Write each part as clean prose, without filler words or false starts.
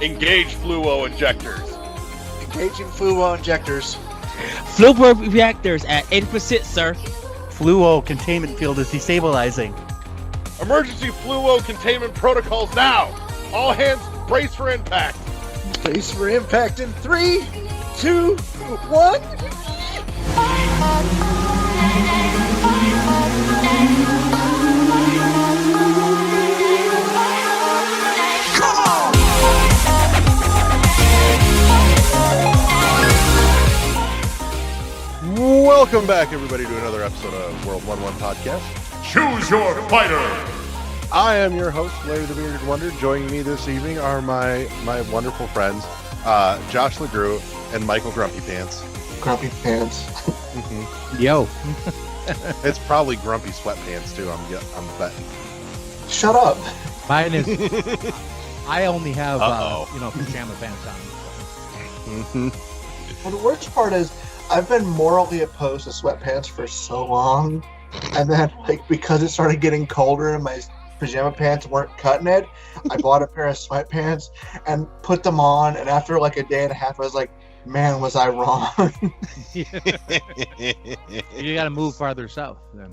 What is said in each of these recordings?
Engage fluo injectors. Engaging fluo injectors. Fluo reactors at 80%, sir. Fluo containment field is destabilizing. Emergency fluo containment protocols now. All hands brace for impact. Brace for impact in 3, 2, 1. Welcome back, everybody, to another episode of World 1-1 Podcast. Choose your fighter! I am your host, Larry the Bearded Wonder. Joining me this evening are my wonderful friends, Josh LeGrew and Michael Grumpy Pants. Grumpy Pants. Yo. It's probably Grumpy Sweatpants, too, I'm betting. Shut up. Mine is... I only have, Uh-oh. pajama pants on. Well, the worst part is, I've been morally opposed to sweatpants for so long, and then, because it started getting colder and my pajama pants weren't cutting it, I bought a pair of sweatpants and put them on, and after, a day and a half, I was like, man, was I wrong. You gotta move farther south, then.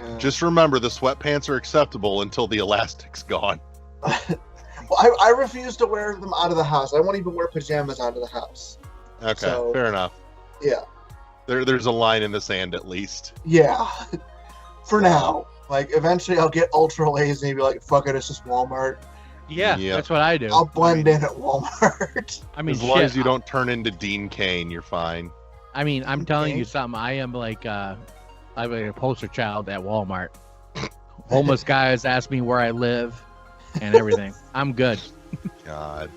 Yeah. Just remember, the sweatpants are acceptable until the elastic's gone. Well, I refuse to wear them out of the house. I won't even wear pajamas out of the house. Okay, So- fair enough. Yeah. There's a line in the sand, at least. Yeah. For now. Eventually I'll get ultra lazy and be like, fuck it, it's just Walmart. Yeah, Yep. that's what I do. I'll blend in at Walmart. I mean, As long as you don't turn into Dean Cain, you're fine. I mean, I'm telling Okay. you something. I am I'm a poster child at Walmart. Homeless guys ask me where I live and everything. I'm good. God.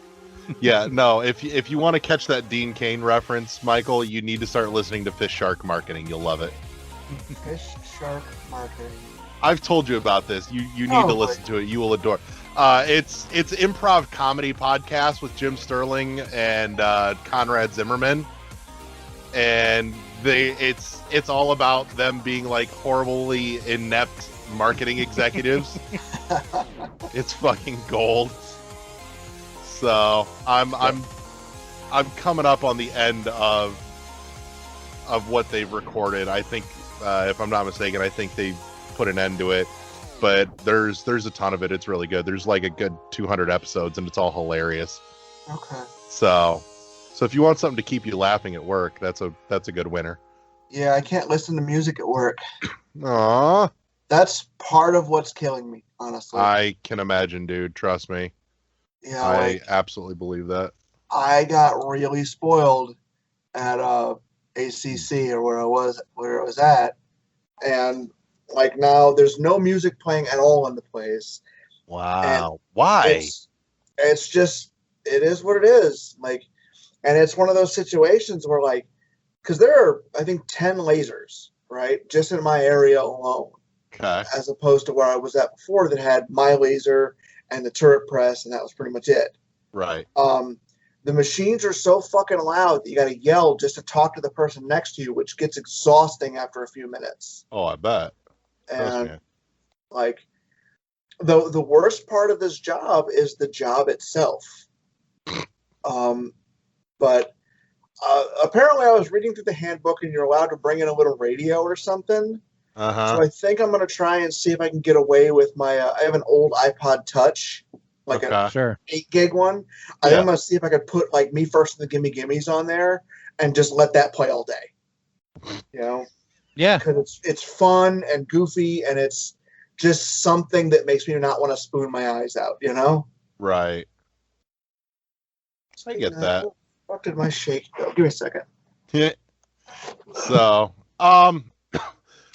Yeah, no, if you want to catch that Dean Cain reference, Michael, you need to start listening to Fish Shark Marketing. You'll love it. Fish shark marketing. I've told you about this. You need to Probably. listen to it. You will adore. It's improv comedy podcast with Jim Sterling and Conrad Zimmerman, and it's all about them being horribly inept marketing executives. It's fucking gold. So I'm coming up on the end of what they've recorded. I think, if I'm not mistaken, I think they put an end to it. But there's a ton of it. It's really good. There's a good 200 episodes, and it's all hilarious. Okay. So if you want something to keep you laughing at work, that's a good winner. Yeah, I can't listen to music at work. Aww. That's part of what's killing me, honestly. I can imagine, dude. Trust me. Yeah, I absolutely believe that. I got really spoiled at ACC or where I was at, and now there's no music playing at all in the place. Wow. Why? It's just, it is what it is. And it's one of those situations where because there are, I think, 10 lasers, right, just in my area alone, Okay. as opposed to where I was at before that had my laser and the turret press, and that was pretty much it. Right. The machines are so fucking loud that you got to yell just to talk to the person next to you, which gets exhausting after a few minutes. Oh, I bet. Trust And me. the worst part of this job is the job itself. But apparently I was reading through the handbook, and you're allowed to bring in a little radio or something. Uh-huh. So I think I'm going to try and see if I can get away with my, I have an old iPod Touch, Okay. a Sure. 8 gig one. I think I'm going to see if I could put Me First and the Gimme Gimmes on there and just let that play all day. Yeah. Because it's fun and goofy, and it's just something that makes me not want to spoon my eyes out, Right. I get that. What did my shake go? Give me a second. Yeah. So,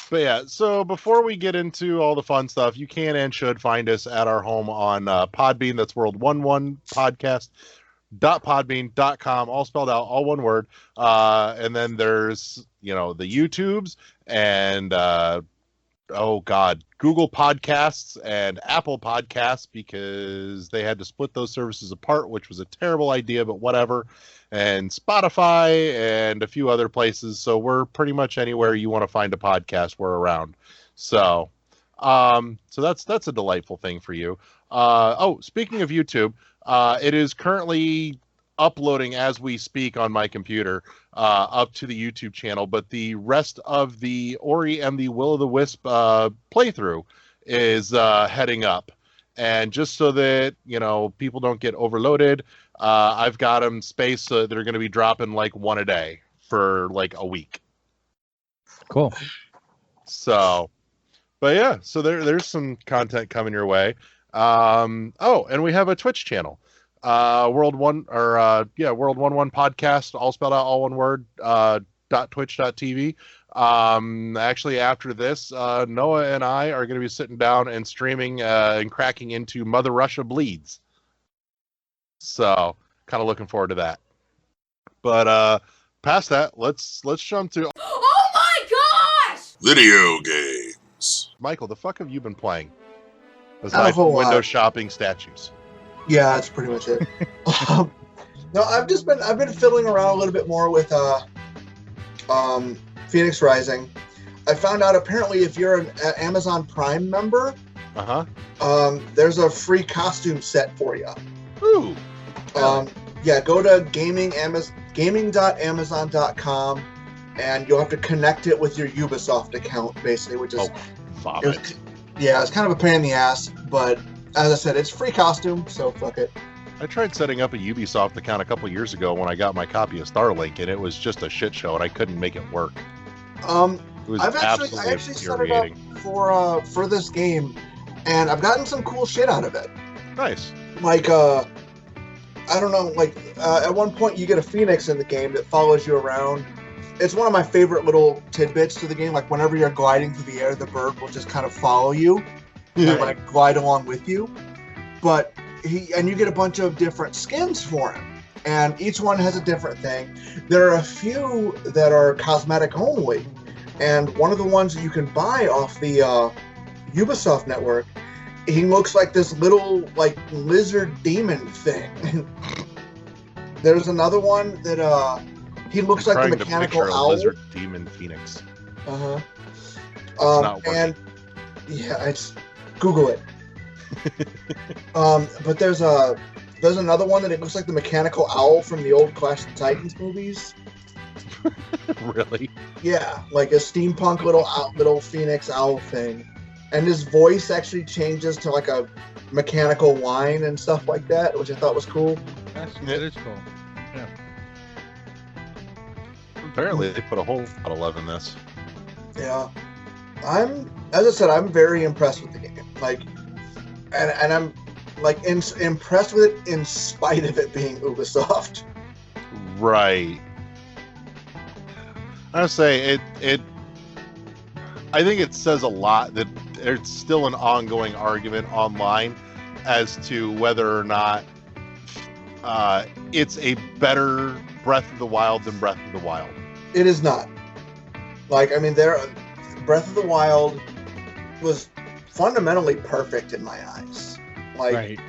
but yeah, so before we get into all the fun stuff, you can and should find us at our home on Podbean. That's World 1-1 Podcast.podbean.com, all spelled out, all one word. And then there's, the YouTubes and, Google Podcasts and Apple Podcasts, because they had to split those services apart, which was a terrible idea, but whatever. And Spotify and a few other places. So we're pretty much anywhere you want to find a podcast, we're around. So that's a delightful thing for you. Speaking of YouTube, It is currently uploading as we speak on my computer up to the YouTube channel, but the rest of the Ori and the Will o' the Wisp playthrough is heading up. And just so that, people don't get overloaded, I've got them spaced so they're going to be dropping like one a day for like a week. Cool. So, but yeah, so there's some content coming your way. And we have a Twitch channel. World 11 podcast, all spelled out, all one word, .twitch.tv. Actually, after this, Noah and I are going to be sitting down and streaming and cracking into Mother Russia Bleeds. So, kind of looking forward to that. But past that, let's jump to. Oh my gosh! Video games. Michael, the fuck have you been playing? Aside from window shopping statues. Yeah, that's pretty much it. No, I've been fiddling around a little bit more with Phoenix Rising. I found out apparently if you're an Amazon Prime member, there's a free costume set for you. Ooh. Yeah, go to gaming.amazon.com and you'll have to connect it with your Ubisoft account, basically, which is it's kind of a pain in the ass, but as I said, it's free costume, so fuck it. I tried setting up a Ubisoft account a couple years ago when I got my copy of Starlink, and it was just a shit show, and I couldn't make it work. It was I actually set it up for this game, and I've gotten some cool shit out of it. Nice. Like, I don't know, at one point you get a phoenix in the game that follows you around. It's one of my favorite little tidbits to the game. Like, whenever you're gliding through the air, the bird will just kind of follow you and glide along with you. But you get a bunch of different skins for him, and each one has a different thing. There are a few that are cosmetic only, and one of the ones that you can buy off the Ubisoft network, he looks like this little lizard demon thing. There's another one that he looks like the mechanical owl. Lizard demon phoenix. And it's Google it. But there's another one that it looks like the mechanical owl from the old Clash of Titans movies. Really? Yeah, like a steampunk little phoenix owl thing, and his voice actually changes to like a mechanical whine and stuff like that, which I thought was cool. That is cool. Yeah. Apparently, they put a whole lot of love in this. Yeah, as I said, I'm very impressed with the game. And I'm impressed with it in spite of it being Ubisoft. Right. I would say it. I think it says a lot that there's still an ongoing argument online as to whether or not it's a better Breath of the Wild than Breath of the Wild. It is not. Breath of the Wild was fundamentally perfect in my eyes. Right.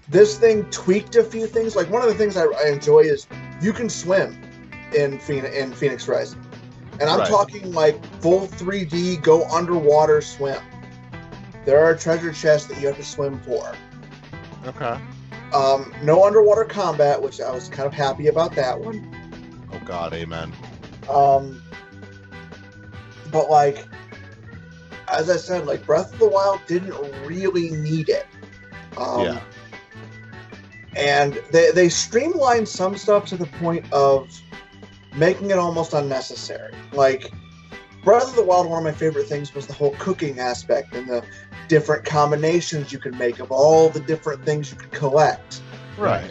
This thing tweaked a few things. Like, one of the things I enjoy is you can swim in Phoenix Rising. And I'm talking full 3D, go underwater swim. There are treasure chests that you have to swim for. Okay. No underwater combat, which I was kind of happy about that one. Oh God, amen. But as I said, Breath of the Wild didn't really need it. Yeah. And they streamlined some stuff to the point of making it almost unnecessary. Breath of the Wild, one of my favorite things was the whole cooking aspect and the different combinations you could make of all the different things you could collect. Right.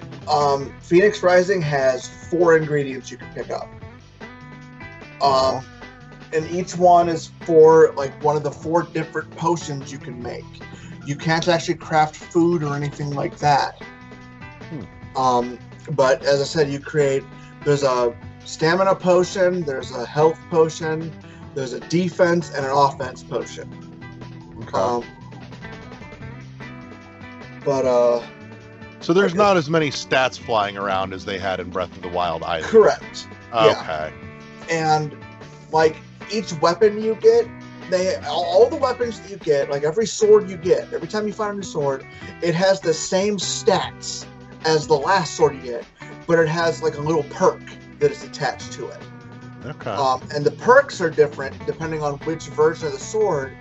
Phoenix Rising has 4 ingredients you can pick up. And each one is for one of the 4 different potions you can make. You can't actually craft food or anything like that. But as I said, there's a stamina potion, there's a health potion, there's a defense and an offense potion. Okay. So there's not as many stats flying around as they had in Breath of the Wild either. Correct. Okay. Yeah. And each weapon you get, all the weapons that you get, every sword you get, every time you find a new sword, it has the same stats as the last sword you get, but it has like a little perk that is attached to it. Okay. And the perks are different depending on which version of the sword.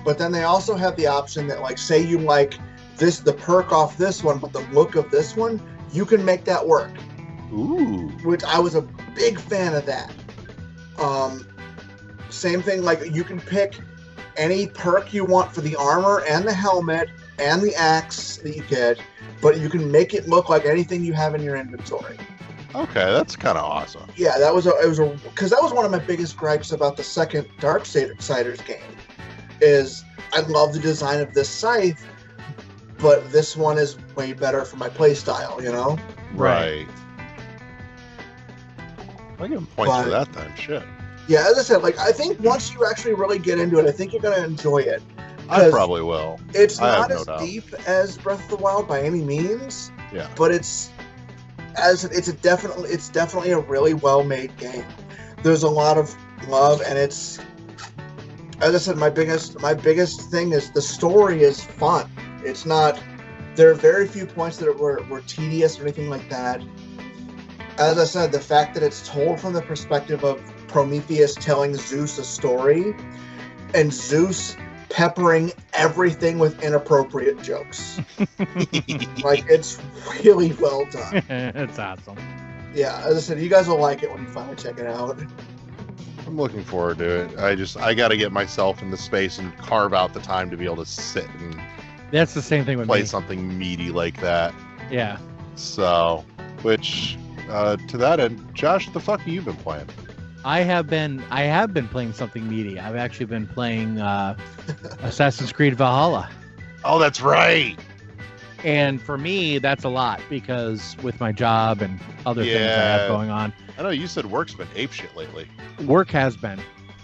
But then they also have the option that, like, say you like the perk off this one, but the look of this one, you can make that work. Ooh. Which I was a big fan of that. Same thing, like you can pick any perk you want for the armor and the helmet and the axe that you get, but you can make it look like anything you have in your inventory. Okay, that's kind of awesome. Yeah, because that was one of my biggest gripes about the second Darksiders game. Is I love the design of this scythe, but this one is way better for my playstyle, you know? Right. I give him points for that then. Shit. Yeah, as I said, like I think once you actually really get into it, I think you're gonna enjoy it. I probably will. It's I not have as no doubt. deep as Breath of the Wild by any means. Yeah. But it's definitely a really well made game. There's a lot of love, and it's, as I said, my biggest thing is the story is fun. It's not. There are very few points that were tedious or anything like that. As I said, the fact that it's told from the perspective of Prometheus telling Zeus a story, and Zeus peppering everything with inappropriate jokes. Like, it's really well done. It's awesome. Yeah, as I said, you guys will like it when you finally check it out. I'm looking forward to it. I got to get myself in the space and carve out the time to be able to sit and That's the same thing with play me. something meaty like that. Yeah. So, which, to that end, Josh, what the fuck have you been playing? I have been playing something meaty. I've actually been playing Assassin's Creed Valhalla. Oh, that's right. And for me, that's a lot because with my job and other things I have going on, I know you said work's been apeshit lately. work has been.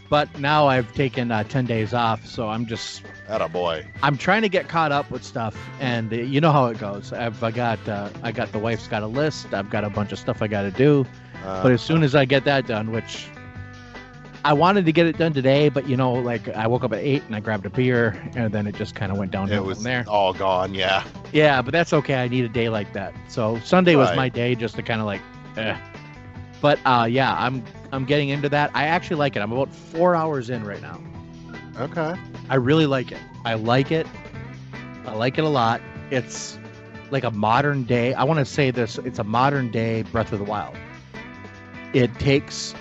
But now I've taken 10 days off, so I'm Attaboy. I'm trying to get caught up with stuff, and you know how it goes. I got the wife's got a list. I've got a bunch of stuff I got to do. But as soon as I get that done, which I wanted to get it done today, but like I woke up at 8 and I grabbed a beer, and then it just kind of went downhill it was from there. all gone, yeah. Yeah, but that's okay. I need a day like that. So Sunday was Right. my day, just to kind of like, eh. But yeah, I'm getting into that. I actually like it. I'm about 4 hours in right now. Okay. I really like it. I like it a lot. It's like a modern day. I want to say this. It's a modern day Breath of the Wild. It takes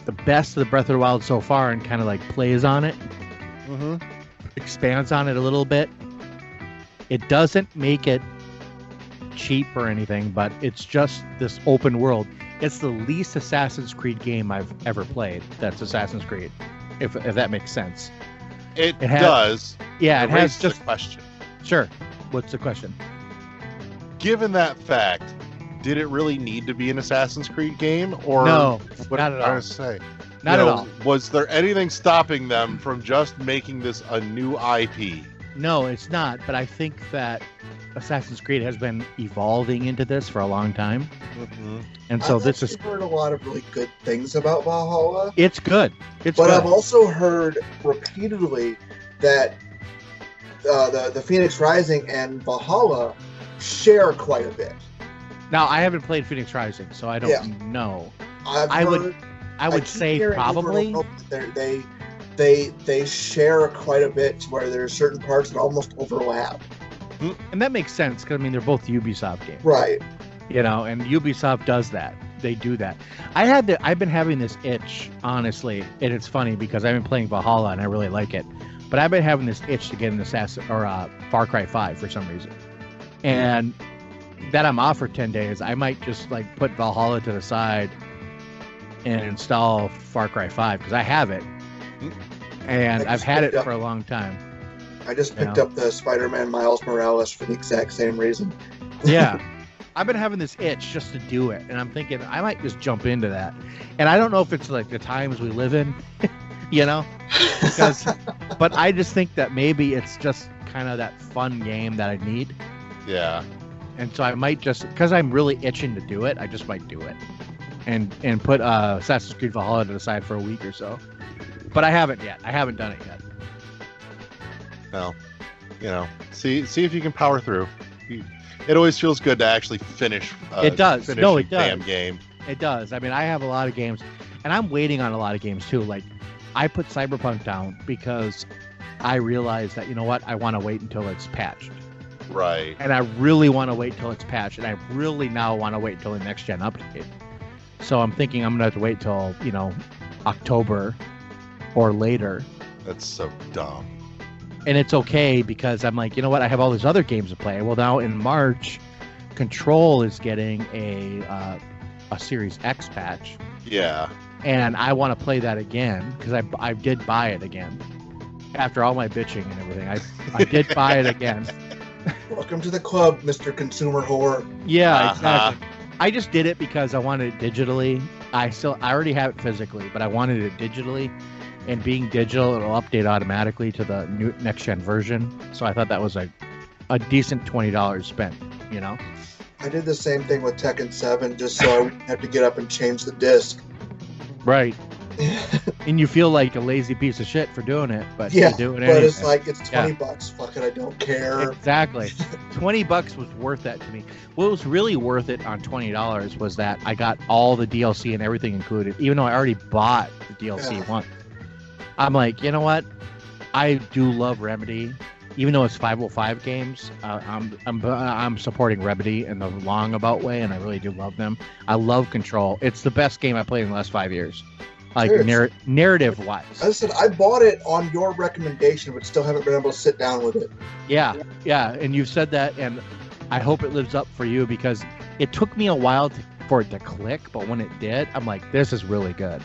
the best of the Breath of the Wild so far and kind of like plays on it, Mm-hmm. expands on it a little bit. It doesn't make it cheap or anything, but it's just this open world. It's the least Assassin's Creed game I've ever played. That's Assassin's Creed, if that makes sense. It It has- does. Yeah, it has raises just the question. sure. What's the question? Given that fact, did it really need to be an Assassin's Creed game, or No, what not am at I all. gonna say? Not You at know, all. Was there anything stopping them from just making this a new IP? No, it's not. But I think that Assassin's Creed has been evolving into this for a long time, Mm-hmm. and so I've this is actually heard a lot of really good things about Valhalla, it's good. It's but good. I've also heard repeatedly that the Phoenix Rising and Valhalla share quite a bit. Now I haven't played Phoenix Rising, so I don't Yeah. know. I've I would- heard- I would keep say hearing over and probably. over that they share quite a bit to where there's certain parts that almost overlap. And that makes sense because I mean they're both Ubisoft games, Right. And Ubisoft does that. They do that. I've been having this itch, honestly, and it's funny because I've been playing Valhalla and I really like it, but I've been having this itch to get an Assassin or Far Cry 5 for some reason, and that I'm off for 10 days. I might just like put Valhalla to the side and install Far Cry 5 because I have it, and I I've just had it picked up- for a long time. I just picked Yeah. up the Spider-Man Miles Morales for the exact same reason. Yeah. I've been having this itch just to do it, and I'm thinking I might just jump into that. And I don't know if it's like the times we live in, because, but I just think that maybe it's just kind of that fun game that I need. Yeah. And so I might just, because I'm really itching to do it, I just might do it and put Assassin's Creed Valhalla to the side for a week or so. But I haven't yet. I haven't done it yet. No. See if you can power through. It always feels good to actually finish. It does. Finish No, a it does. damn game. It does. I mean, I have a lot of games, and I'm waiting on a lot of games too. Like, I put Cyberpunk down because I realized that, you know what, I want to wait until it's patched. Right. And I really want to wait till it's patched, and I really now want to wait till the next gen update. So I'm thinking I'm gonna have to wait till, you know, October or later. That's so dumb. And it's okay because I'm like, you know what, I have all these other games to play. Well, now in March, Control is getting a Series X patch, Yeah. and I want to play that again because I did buy it again after all my bitching and everything. I did buy it again. Welcome to the club, Mr. Consumer Whore. Yeah, exactly. I just did it because I wanted it digitally. I already have it physically, but I wanted it digitally. And being digital, it'll update automatically to the new next gen version. So I thought that was a decent $20 spent, you know? I did the same thing with Tekken 7 just so I wouldn't have to get up and change the disc. Right. And you feel like a lazy piece of shit for doing it, but Yeah, you do it but anyway. it's like, it's $20. Fuck it, I don't care. Exactly. $20 was worth that to me. What was really worth it on $20 was that I got all the DLC and everything included, even though I already bought the DLC once. I'm like, you know what? I do love Remedy, even though it's 505 games. I'm supporting Remedy in the long about way, and I really do love them. I love Control. It's the best game I played in the last 5 years, like narrative wise. As I said, I bought it on your recommendation, but still haven't been able to sit down with it. Yeah, and you've said that, and I hope it lives up for you because it took me a while for it to click, but when it did, I'm like, this is really good.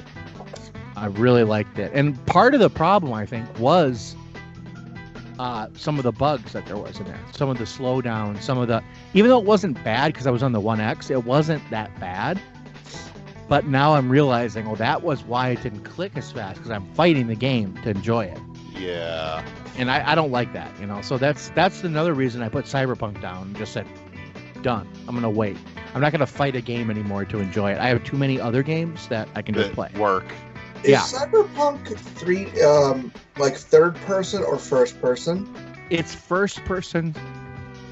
I really liked it. And part of the problem, I think, was some of the bugs that there was in there. Some of the slowdown, even though it wasn't bad because I was on the 1X, it wasn't that bad. But now I'm realizing, that was why it didn't click as fast, because I'm fighting the game to enjoy it. Yeah. And I don't like that, you know. So that's another reason I put Cyberpunk down and just said, done. I'm going to wait. I'm not going to fight a game anymore to enjoy it. I have too many other games that I can just play. Work. Is Yeah. Cyberpunk 3 like third person or first person? It's first person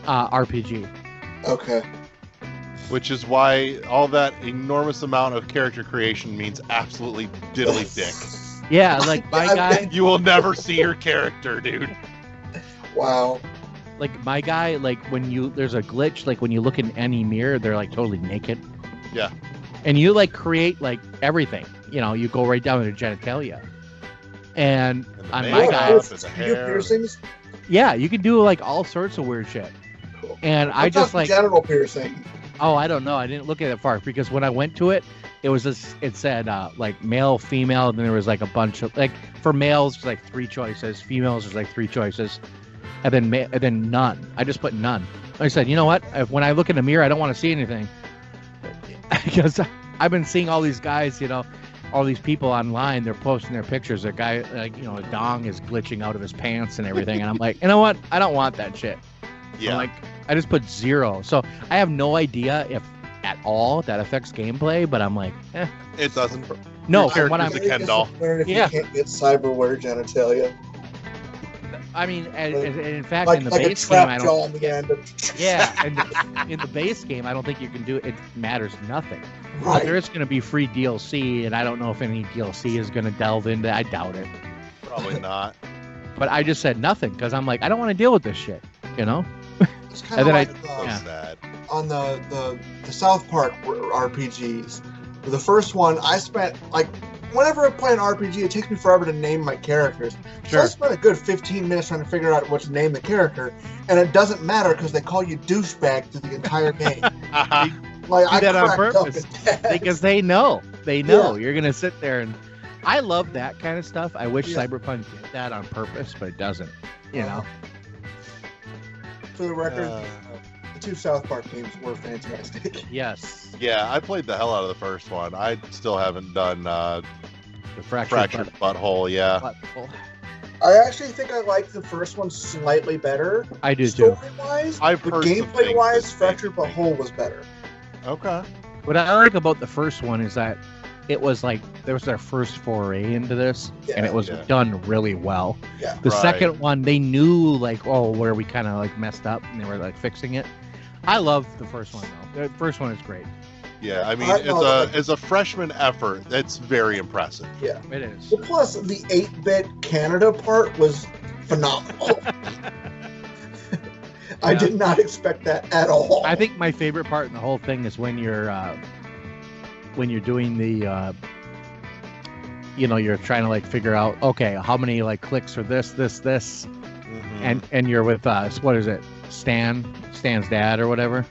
RPG. Okay. Which is why all that enormous amount of character creation means absolutely diddly dick. Yeah, like my guy, You will never see your character, dude. Wow. like my guy, like there's a glitch, like when you look in any mirror, they're like totally naked. Yeah. And you like create like everything, you know, you go right down to genitalia. And on my guy, and the Do you do hair. piercings? yeah, you can do like all sorts of weird shit. Cool. And I What's just up, like, genital piercing. oh, I don't know. I didn't look at it far because when I went to it, it said like male, female, and then there was like a bunch of like for males there's like 3 choices, females there's like 3 choices, and then none. I just put none. I said, you know what? When I look in the mirror, I don't want to see anything because I've been seeing all these guys, you know, all these people online. They're posting their pictures. A guy, like, you know, a dong is glitching out of his pants and everything, and I'm like, you know what? I don't want that shit. Yeah. I'm like, I just put 0. So I have no idea if at all that affects gameplay, but I'm like, It doesn't. no. Your From what character's I'm, a Ken doll. If Yeah. you can't get cyberware genitalia. I mean, and in fact, Like, in the like a base game, I trap don't. jaw on the end. Yeah, and in the base game, I don't think you can do it. It matters nothing. But Right. there is going to be free DLC, and I don't know if any DLC is going to delve into. I doubt it. Probably not. But I just said nothing because I'm like, I don't want to deal with this shit. You know? It's And kind of then like So Yeah. sad. on the South Park RPGs. The first one, I spent like whenever I play an RPG, it takes me forever to name my characters. So I Sure. spent a good 15 minutes trying to figure out what to name the character, and it doesn't matter because they call you douchebag through the entire game. Like Do I that on cracked up purpose. at that. Because they know you're gonna sit there, and I love that kind of stuff. I wish Yeah. Cyberpunk did that on purpose, but it doesn't. You know? For the record, Uh, the 2 South Park games were fantastic. Yes. yeah, I played the hell out of the first one. I still haven't done The Fractured Butthole. Yeah. Butthole. I actually think I like the first one slightly better. I do too. Story-wise, I've but heard some gameplay-wise, things that Fractured make me- Butthole was better. Okay. What I like about the first one is that it was like there was their first foray into this, and it was Yeah. done really well. Yeah. The Right. second one, they knew like, oh, where we kind of like messed up, and they were like fixing it. I love the first one though. The first one is great. Yeah, I mean, I know that- as a freshman effort, it's very impressive. Yeah. It is. Well, plus the 8-bit Canada part was phenomenal. I Yeah. did not expect that at all. I think my favorite part in the whole thing is when you're doing the you're trying to like figure out, okay, how many like clicks for this, Mhm. and you're with what is it, Stan's dad or whatever,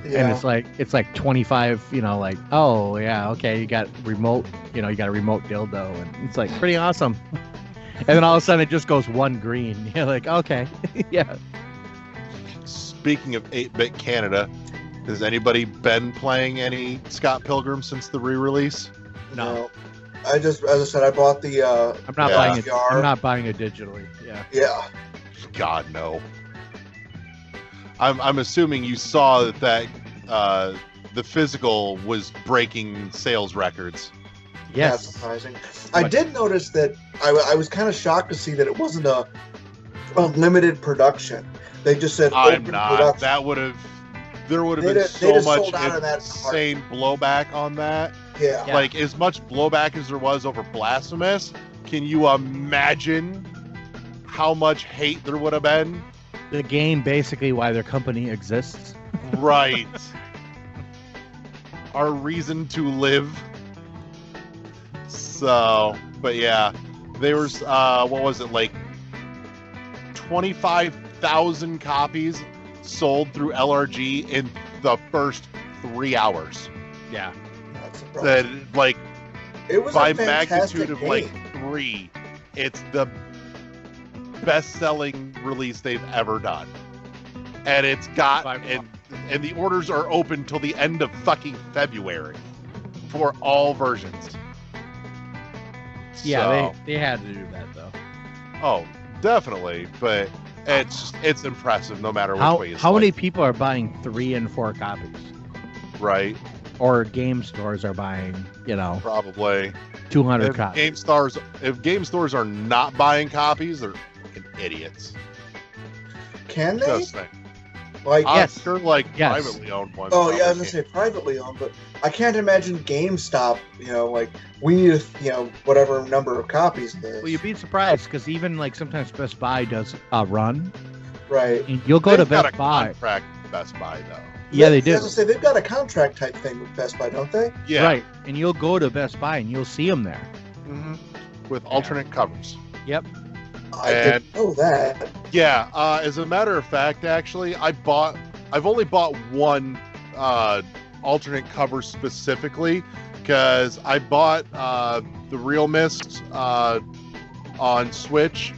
Yeah. and it's like 25, like, oh yeah, okay, you got remote, you got a remote dildo, and it's like pretty awesome. And then all of a sudden it just goes one green. You're like, okay, yeah. Speaking of 8-bit Canada, has anybody been playing any Scott Pilgrim since the re-release? No. I just, as I said, I bought the. I'm not Yeah. buying it. VR. I'm not buying it digitally. Yeah. Yeah. God, no. I'm assuming you saw that the physical was breaking sales records. That's Yes. surprising. I did notice that I was kind of shocked to see that it wasn't a limited production. They just said I'm open not. production. There would have They'd been have so much sold out of that insane blowback on that. Yeah. Yeah. Like as much blowback as there was over Blasphemous. Can you imagine how much hate there would have been? The game, basically, why their company exists. Right. Our reason to live. So, but yeah, there was what was it, like 25,000 copies sold through LRG in the first 3 hours. Yeah. That's That surprising. like It was by a fantastic magnitude of game. like 3, it's the best-selling release they've ever done, and it's got By far. and the orders are open till the end of fucking February for all versions. Yeah, So- they had to do that though. Oh, definitely, but it's impressive no matter which How way you how many slice people are buying 3 and 4 copies? it, right? Or game stores are buying, Probably. 200 If copies. game stores are not buying copies, they're fucking idiots. Can they? Just saying. Like, I'm Yes. sure, like Yes. privately owned ones. oh yeah, I was probably gonna say privately owned, but I can't imagine GameStop. Like we need, whatever number of copies of this. Well, you'd be surprised because even like sometimes Best Buy does a run. Right. And you'll go They've to got Best a Buy. contract with Best Buy though. Yeah, they I do. was gonna say they've got a contract type thing with Best Buy, don't they? Yeah. Right. And you'll go to Best Buy and you'll see them there. hmm With alternate covers. Yep. I didn't know that. Yeah. As a matter of fact, actually, I've only bought one alternate cover specifically because I bought the Real Mist on Switch,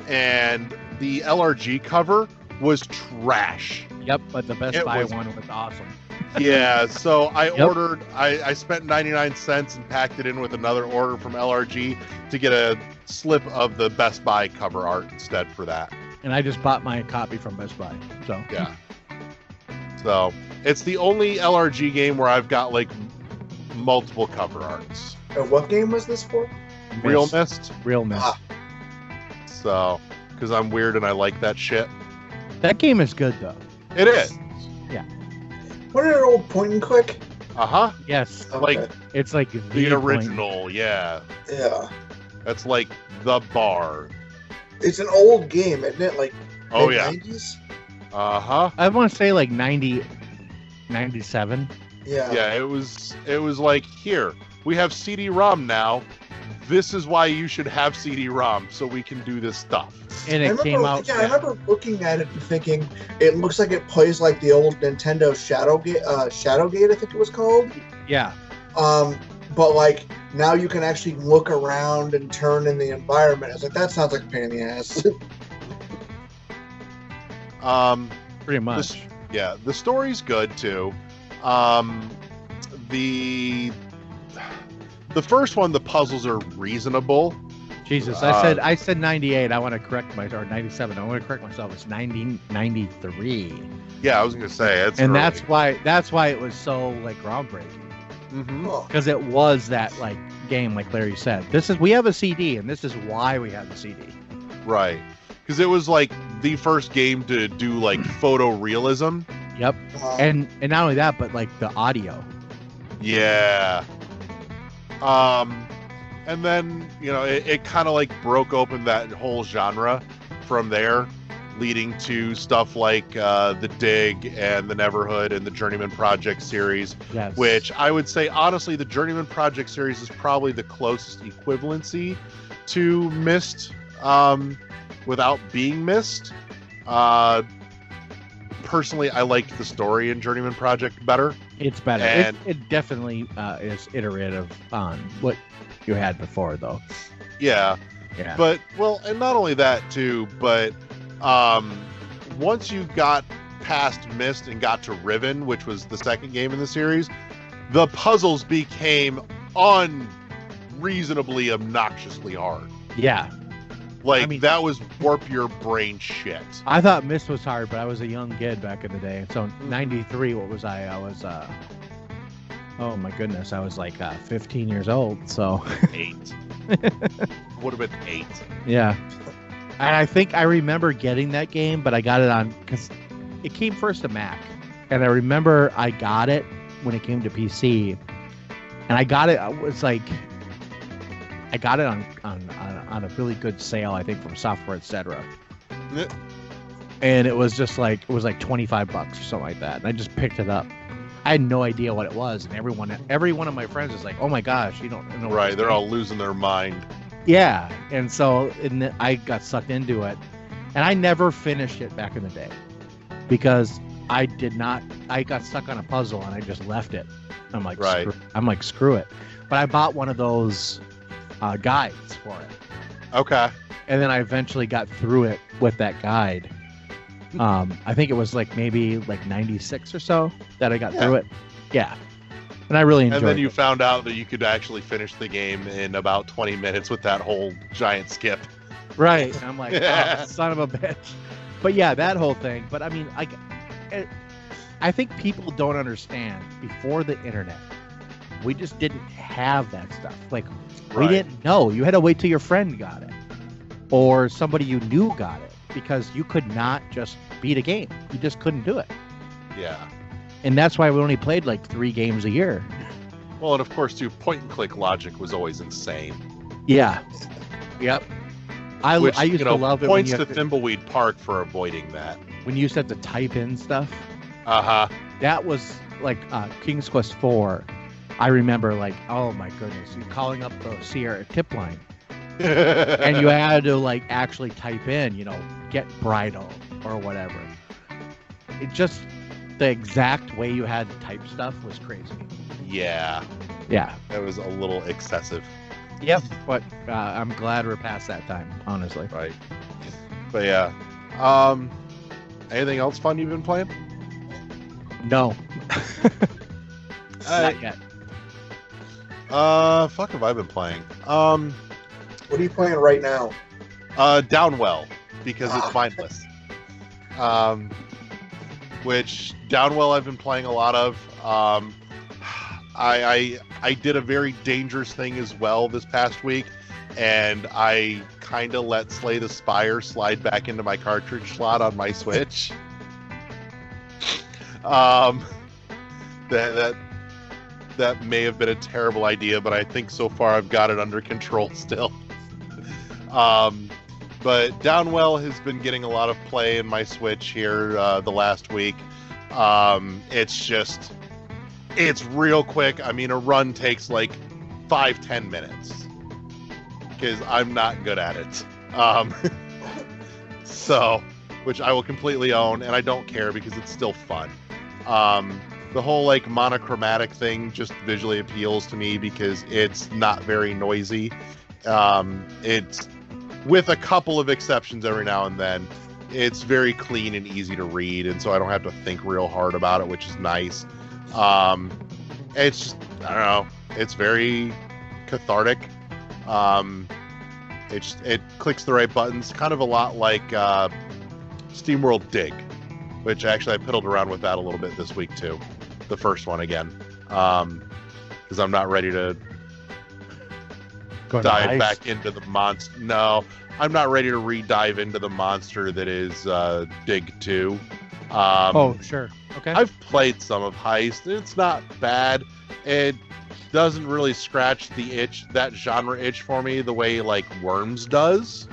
and the LRG cover was trash. Yep. But the Best It Buy was- one was awesome. Yeah, so I Yep. ordered, I spent 99 cents and packed it in with another order from LRG to get a slip of the Best Buy cover art instead for that. And I just bought my copy from Best Buy. So Yeah. So it's the only LRG game where I've got like multiple cover arts. And what game was this for? Real Mist. Real Mist. Ah. So, because I'm weird and I like that shit. That game is good though. It is. What an old point and click. Uh huh. Yes. Like Okay. It's like the point. original. Yeah. Yeah. That's like the bar. It's an old game, isn't it? Like Oh yeah. mid-90s? Uh huh. I want to say like 90, 97. Yeah. Yeah, it was like, here, we have CD-ROM now. This is why you should have CD-ROM, so we can do this stuff. And it came out. Yeah, I remember looking at it and thinking it looks like it plays like the old Nintendo Shadowgate, I think it was called. Yeah. But like now you can actually look around and turn in the environment. I was like, that sounds like a pain in the ass. Pretty much. Yeah, the story's good too. The first one, the puzzles are reasonable. Jesus, I said 98. I want to correct myself, or 97. I want to correct myself. It's 1993. Yeah, I was gonna say it's And early. that's why it was so like groundbreaking, Mhm. Oh, because it was that like game, like Larry said. We have a CD, and this is why we have the CD. Right, because it was like the first game to do like photorealism. Yep. And not only that, but like the audio. Yeah. And then, it kind of like broke open that whole genre from there, leading to stuff like The Dig and the Neverhood and the Journeyman Project series, Yes. which I would say, honestly, the Journeyman Project series is probably the closest equivalency to Myst, without being Myst. Personally, I liked the story in Journeyman Project better. It's better. And- It definitely is iterative on what you had before, though. Yeah. Yeah. But, well, and not only that, too, but once you got past Myst and got to Riven, which was the second game in the series, the puzzles became unreasonably obnoxiously hard. Yeah. Like, I mean- that was warp your brain shit. I thought Myst was hard, but I was a young kid back in the day. So 93, what was I? I was, oh my goodness, I was like 15 years old. So 8. Would have been 8. yeah. And I think I remember getting that game, but I got it on, because it came first to Mac. And I remember I got it when it came to PC. And I got it, I got it on a really good sale, I think, from Software Etc. Yeah. And it was just like, it was like $25 or something like that. And I just picked it up. I had no idea what it was. And every one of my friends is like, oh my gosh, you don't know what Right, this they're game all losing their mind. Yeah, and so I got sucked into it, and I never finished it back in the day because I got stuck on a puzzle and I just left it. I'm like, Right. screw it. But I bought one of those guides for it, Okay. and then I eventually got through it with that guide. I think it was like maybe like 96 or so that I got through it. Yeah. And I really enjoyed And then you it. found out that you could actually finish the game in about 20 minutes with that whole giant skip. Right. And I'm like, oh, son of a bitch. But yeah, that whole thing. But I mean, I think people don't understand, before the internet, we just didn't have that stuff. Like, we Right. didn't know. You had to wait till your friend got it or somebody you knew got it, because you could not just beat a game. You just couldn't do it. Yeah. And that's why we only played like 3 games a year. Well, and of course, too, point and click logic was always insane. Yeah. Yep. I used to love it when points you, to have to, Thimbleweed Park for avoiding that. when you used to have to type in stuff. Uh-huh. That was like King's Quest 4. I remember, like, oh my goodness, you calling up the Sierra tip line, and you had to like actually type in, get bridal or whatever. It just, the exact way you had to type stuff was crazy. Yeah, Yeah. that was a little excessive. Yep. But I'm glad we're past that time, honestly. Right. But yeah. Anything else fun you've been playing? No. Uh, Not yet. Fuck have I been playing? What are you playing right now? Downwell, because it's mindless. Which Downwell I've been playing a lot of. I did a very dangerous thing as well this past week, and I kind of let Slay the Spire slide back into my cartridge slot on my Switch. That may have been a terrible idea, but I think so far I've got it under control still. But Downwell has been getting a lot of play in my Switch here the last week. It's real quick. I mean, a run takes like 5-10 minutes because I'm not good at it. So, which I will completely own, and I don't care because it's still fun. The whole like monochromatic thing just visually appeals to me because it's not very noisy. It's, with a couple of exceptions every now and then, it's very clean and easy to read, and so I don't have to think real hard about it, which is nice. It's just, I don't know, it's very cathartic. It clicks the right buttons, kind of a lot like SteamWorld Dig, which actually I piddled around with that a little bit this week too. The first one again, because I'm not ready to dive back into the monster. No, I'm not ready to re-dive into the monster that is Dig 2. Oh, sure. Okay. I've played some of Heist. It's not bad. It doesn't really scratch the itch, that genre itch for me, the way like Worms does.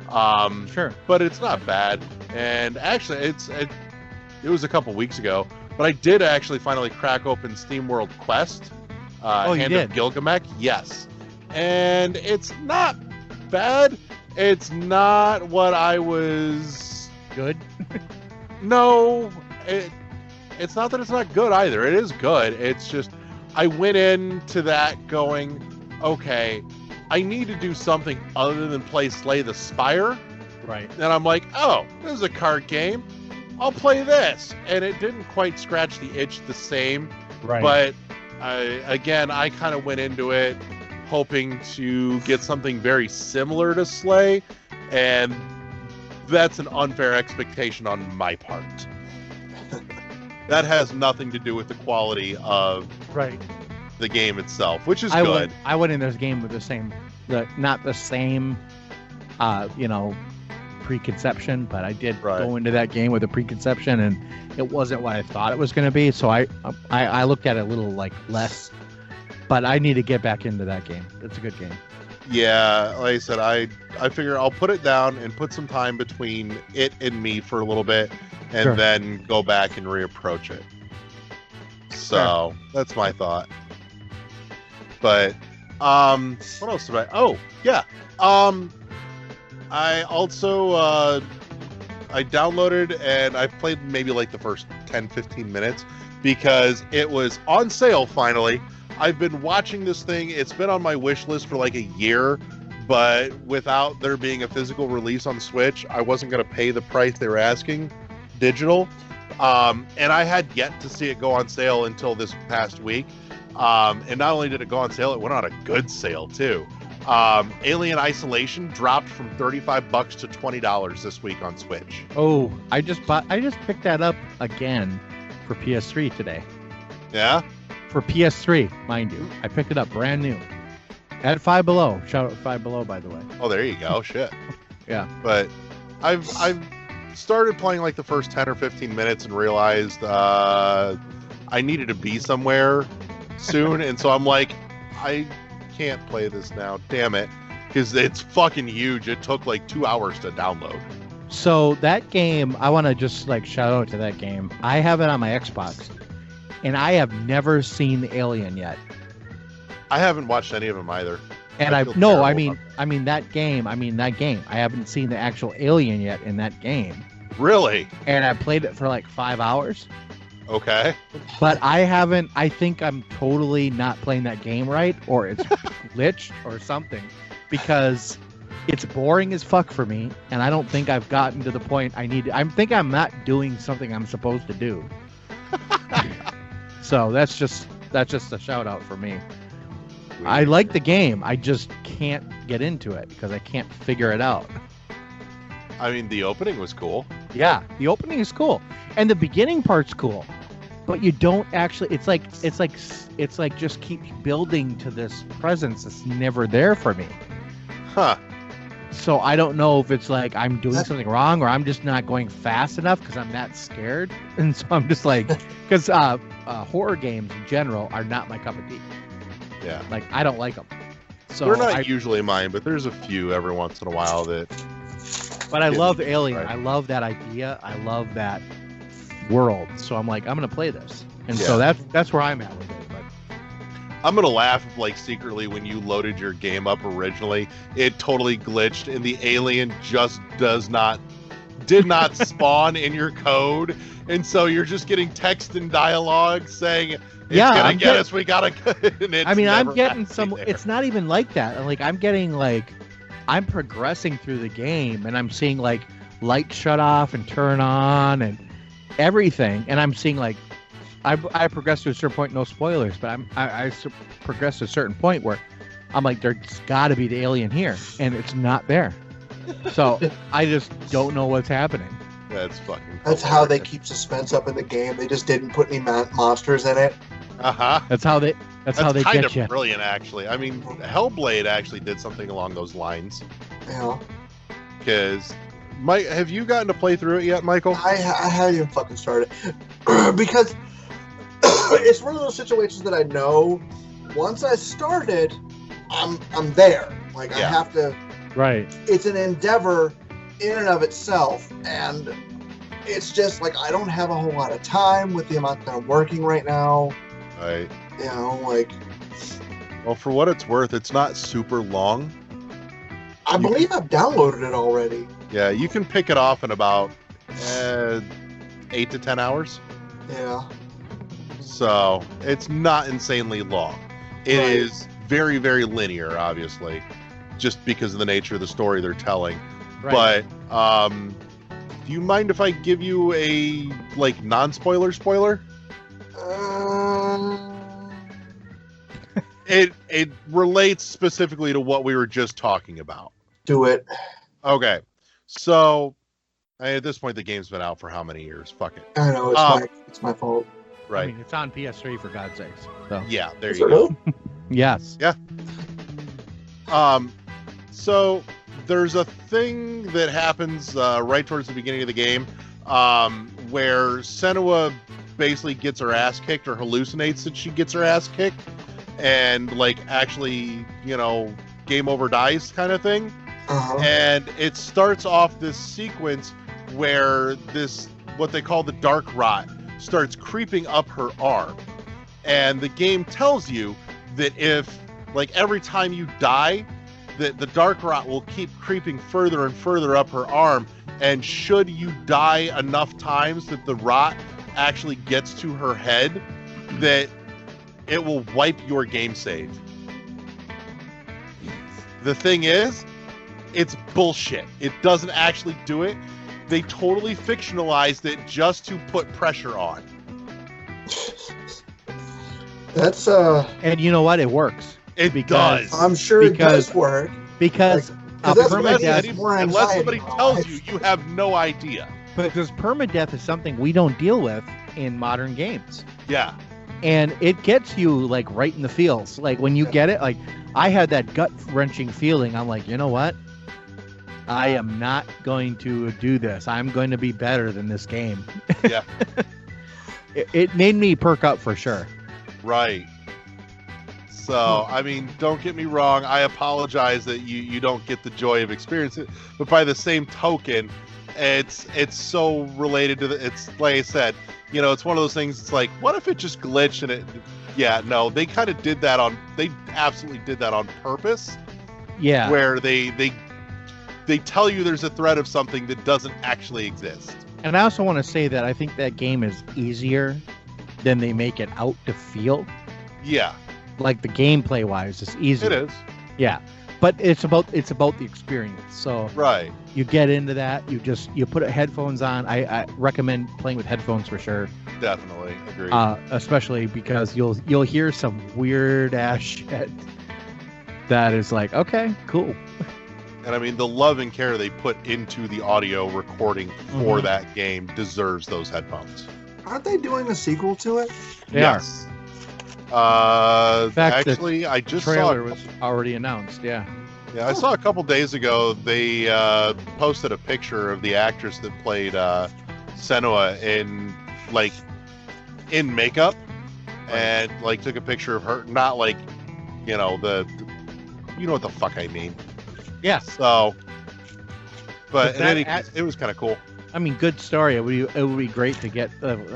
Sure. But it's not bad. And actually, it was a couple weeks ago, but I did actually finally crack open SteamWorld Quest. Oh, you Hand did? of Gilgamesh, yes. And it's not bad. It's not what I was. Good. No, it's not that it's not good either. It is good. It's just I went into that going, okay, I need to do something other than play Slay the Spire. Right. And I'm like, oh, this is a card game. I'll play this. And it didn't quite scratch the itch the same. Right. But I kind of went into it hoping to get something very similar to Slay. And that's an unfair expectation on my part. That has nothing to do with the quality of the game itself, which is good. I went in this game with not the same, preconception, but I did go into that game with a preconception, and it wasn't what I thought it was going to be. So I looked at it a little like less, but I need to get back into that game. It's a good game. Yeah, like I said, I figure I'll put it down and put some time between it and me for a little bit, and then go back and reapproach it. So that's my thought. But what else did I? Oh yeah, I also I downloaded and I played maybe like the first 10-15 minutes because it was on sale finally. I've been watching this thing. It's been on my wish list for like a year, but without there being a physical release on Switch, I wasn't going to pay the price they were asking digital. And I had yet to see it go on sale until this past week. And not only did it go on sale, it went on a good sale too. Alien Isolation dropped from $35 to $20 this week on Switch. Oh, I just picked that up again for PS3 today. Yeah? For PS3, mind you. I picked it up brand new. At Five Below. Shout out Five Below, by the way. Oh, there you go. Shit. Yeah. But I've started playing like the first 10 or 15 minutes and realized I needed to be somewhere soon. And so I'm like, I can't play this now. Damn it. Because it's fucking huge. It took like 2 hours to download. So that game, I want to just like shout out to that game. I have it on my Xbox. And I have never seen the Alien yet. I haven't watched any of them either. And I mean that game. I haven't seen the actual Alien yet in that game. Really? And I played it for like 5 hours. Okay. But I think I'm totally not playing that game right, or it's glitched or something, because it's boring as fuck for me, and I don't think I've gotten to the point I need. I think I'm not doing something I'm supposed to do. So that's just a shout out for me. Weird. I like the game. I just can't get into it because I can't figure it out. I mean, the opening was cool. Yeah, the opening is cool, and the beginning part's cool, but you don't actually. It's like just keep building to this presence that's never there for me. Huh. So I don't know if it's like I'm doing something wrong or I'm just not going fast enough because I'm that scared, and so I'm just like, because horror games in general are not my cup of tea. Yeah. Like I don't like them. So they're not usually mine, but there's a few every once in a while that. But I love Alien. Right. I love that idea. I love that world. So I'm like, I'm gonna play this, and Yeah. so that's where I'm at with it. But I'm gonna laugh like secretly when you loaded your game up originally. It totally glitched, and the alien just did not spawn in your code, and so you're just getting text and dialogue saying, "It's gonna get us. We gotta." And it's I'm getting actually some. there. It's not even like that. Like I'm getting like, I'm progressing through the game, and I'm seeing like lights shut off and turn on and everything, and I'm seeing like. I progressed to a certain point, no spoilers, but I progressed to a certain point where I'm like, there's got to be the alien here, and it's not there. So I just don't know what's happening. That's fucking. That's how they keep suspense up in the game. They just didn't put any monsters in it. That's how they. That's how they kind get of you. brilliant, actually. I mean, Hellblade actually did something along those lines. Yeah. Because Mike, have you gotten to play through it yet, Michael? I haven't even fucking started because it's one of those situations that I know once I started, I'm there. Like I have to. Right. It's an endeavor in and of itself, and it's just like I don't have a whole lot of time with the amount that I'm working right now. Right. You know, like. Well, for what it's worth, it's not super long. I believe I've downloaded it already. Yeah, you can pick it off in about 8 to 10 hours. Yeah. So it's not insanely long. It is very, very linear, obviously, just because of the nature of the story they're telling. Right. But do you mind if I give you a non-spoiler spoiler? It relates specifically to what we were just talking about. Do it. Okay. So at this point the game's been out for how many years? Fuck it. I know it's my fault. Right. I mean, it's on PS3 for God's sakes. So. Yeah, there Is you it go. really? Yes. Yeah. So there's a thing that happens right towards the beginning of the game where Senua basically gets her ass kicked or hallucinates that she gets her ass kicked and actually, game over dice kind of thing. Uh-huh. And it starts off this sequence where this, what they call the dark rot, starts creeping up her arm. And the game tells you that if, every time you die, that the dark rot will keep creeping further and further up her arm. And should you die enough times that the rot actually gets to her head, that it will wipe your game save. The thing is, it's bullshit. It doesn't actually do it. They totally fictionalized it just to put pressure on. That's And you know what? It works. It does. I'm sure it does work. Because Like, 'cause that's permadeath, more unless anxiety somebody in my tells life. you, you have no idea. because permadeath is something we don't deal with in modern games. Yeah. And it gets you right in the feels. Like when you get it, I had that gut wrenching feeling. I'm like, you know what? I am not going to do this. I'm going to be better than this game. Yeah. It made me perk up for sure. Right. So, don't get me wrong. I apologize that you don't get the joy of experiencing it. But by the same token, it's so related to it's like I said, it's one of those things. It's like, what if it just glitched and it? Yeah, no, they kind of did that they absolutely did that on purpose. Yeah. Where they tell you there's a threat of something that doesn't actually exist. And I also want to say that I think that game is easier than they make it out to feel. Yeah. Like the gameplay wise, it's easier. It is. Yeah. But it's about the experience. So Right. you get into that, you put headphones on. I recommend playing with headphones for sure. Definitely agree. Especially because you'll hear some weird ass shit that is like, okay, cool. And the love and care they put into the audio recording for that game deserves those headphones. Aren't they doing a sequel to it? Yes. In fact, actually, I just trailer saw was already announced. Yeah. Yeah, I saw a couple days ago they posted a picture of the actress that played Senua in makeup, and took a picture of her, not you know what the fuck I mean. Yes. So, but that it was kind of cool. Good story. It would be great to get.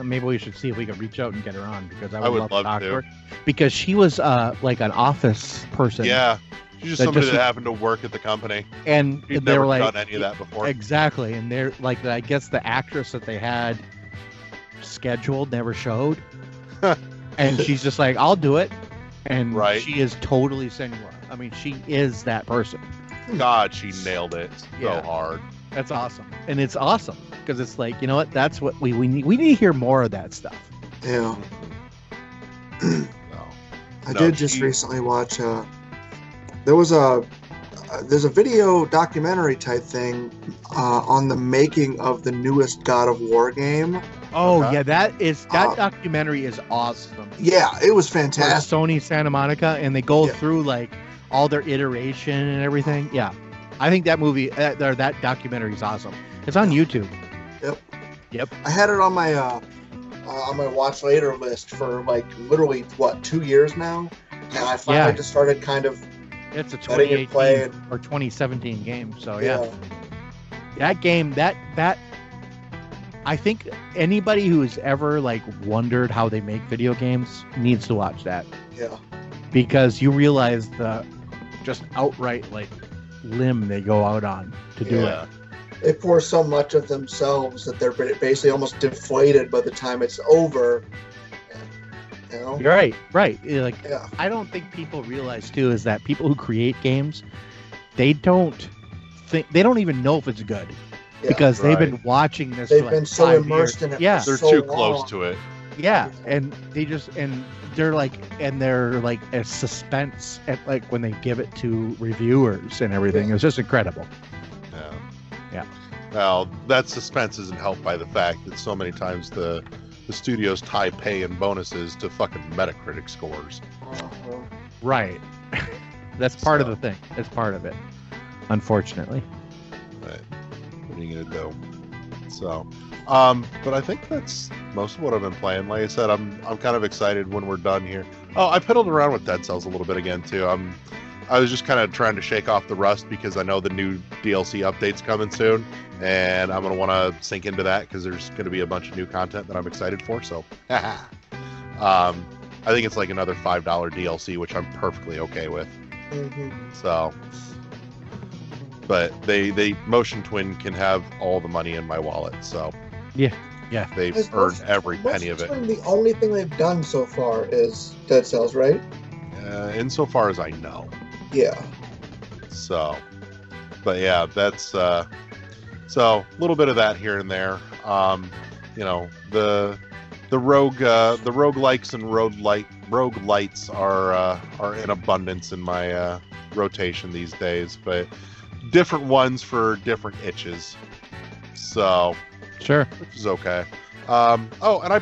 Maybe we should see if we could reach out and get her on because I would love to talk to her. Because she was an office person. Yeah, she's just somebody that happened to work at the company, and she's they never were done any of that before. Exactly, and they're I guess the actress that they had scheduled never showed, and she's just like, I'll do it, and she is totally Senua. She is that person. God, she nailed it so hard. That's awesome. And it's awesome because it's you know what? That's what we need. We need to hear more of that stuff. Yeah. I did just recently watch, there's a video documentary type thing on the making of the newest God of War game. Oh, yeah, that documentary is awesome. Yeah, it was fantastic. Sony Santa Monica, and they go through all their iteration and everything. Yeah. I think that movie, that documentary is awesome. It's on YouTube. Yep. Yep. I had it on my watch later list for like literally 2 years now, and I finally just started kind of. It's a letting it play 2018 or 2017 game. So that game that I think anybody who has ever like wondered how they make video games needs to watch that. Yeah. Because you realize the just outright like limb they go out on to do it. They pour so much of themselves that they're basically almost deflated by the time it's over. You know? You're right. I don't think people realize too is that people who create games, they don't even know if it's good. Because they've been watching this. They've for been like so 5 immersed years. in it. Yeah, They're so too long. close to it. Yeah, and they're like a suspense at like when they give it to reviewers and everything. It's just incredible. Yeah. Well, that suspense isn't helped by the fact that so many times the studios tie pay and bonuses to fucking Metacritic scores. Right. That's part of the thing. It's part of it. Unfortunately. But what are you gonna do? So, but I think that's most of what I've been playing. Like I said, I'm kind of excited when we're done here. Oh, I piddled around with Dead Cells a little bit again too. I was just kind of trying to shake off the rust because I know the new DLC update's coming soon, and I'm gonna want to sink into that because there's gonna be a bunch of new content that I'm excited for. So, I think it's like another $5 DLC, which I'm perfectly okay with. Mm-hmm. So, but they Motion Twin can have all the money in my wallet. So Yeah. they've earned every penny of it. The only thing they've done so far is Dead Cells, right? Insofar as I know. Yeah. So, but yeah, that's so a little bit of that here and there. The roguelikes and roguelites are in abundance in my rotation these days, but different ones for different itches. So Sure. which is okay. And I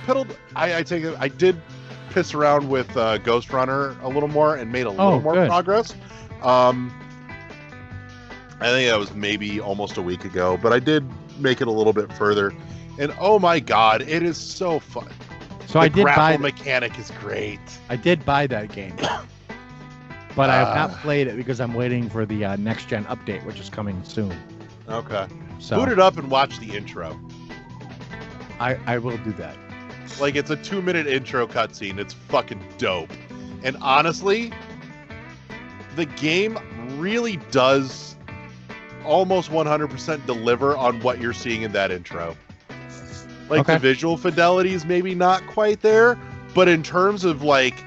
did piss around with Ghost Runner a little more and made a little more good. progress. I think that was maybe almost a week ago, but I did make it a little bit further. And oh my god, it is so fun. So the I did grapple buy mechanic is great. I did buy that game. But I have not played it because I'm waiting for the next gen update, which is coming soon. Okay. So Boot it up and watch the intro. I will do that. Like, it's a 2-minute intro cutscene. It's fucking dope. And honestly, the game really does almost 100% deliver on what you're seeing in that intro. Like, the visual fidelity is maybe not quite there, but in terms of, like,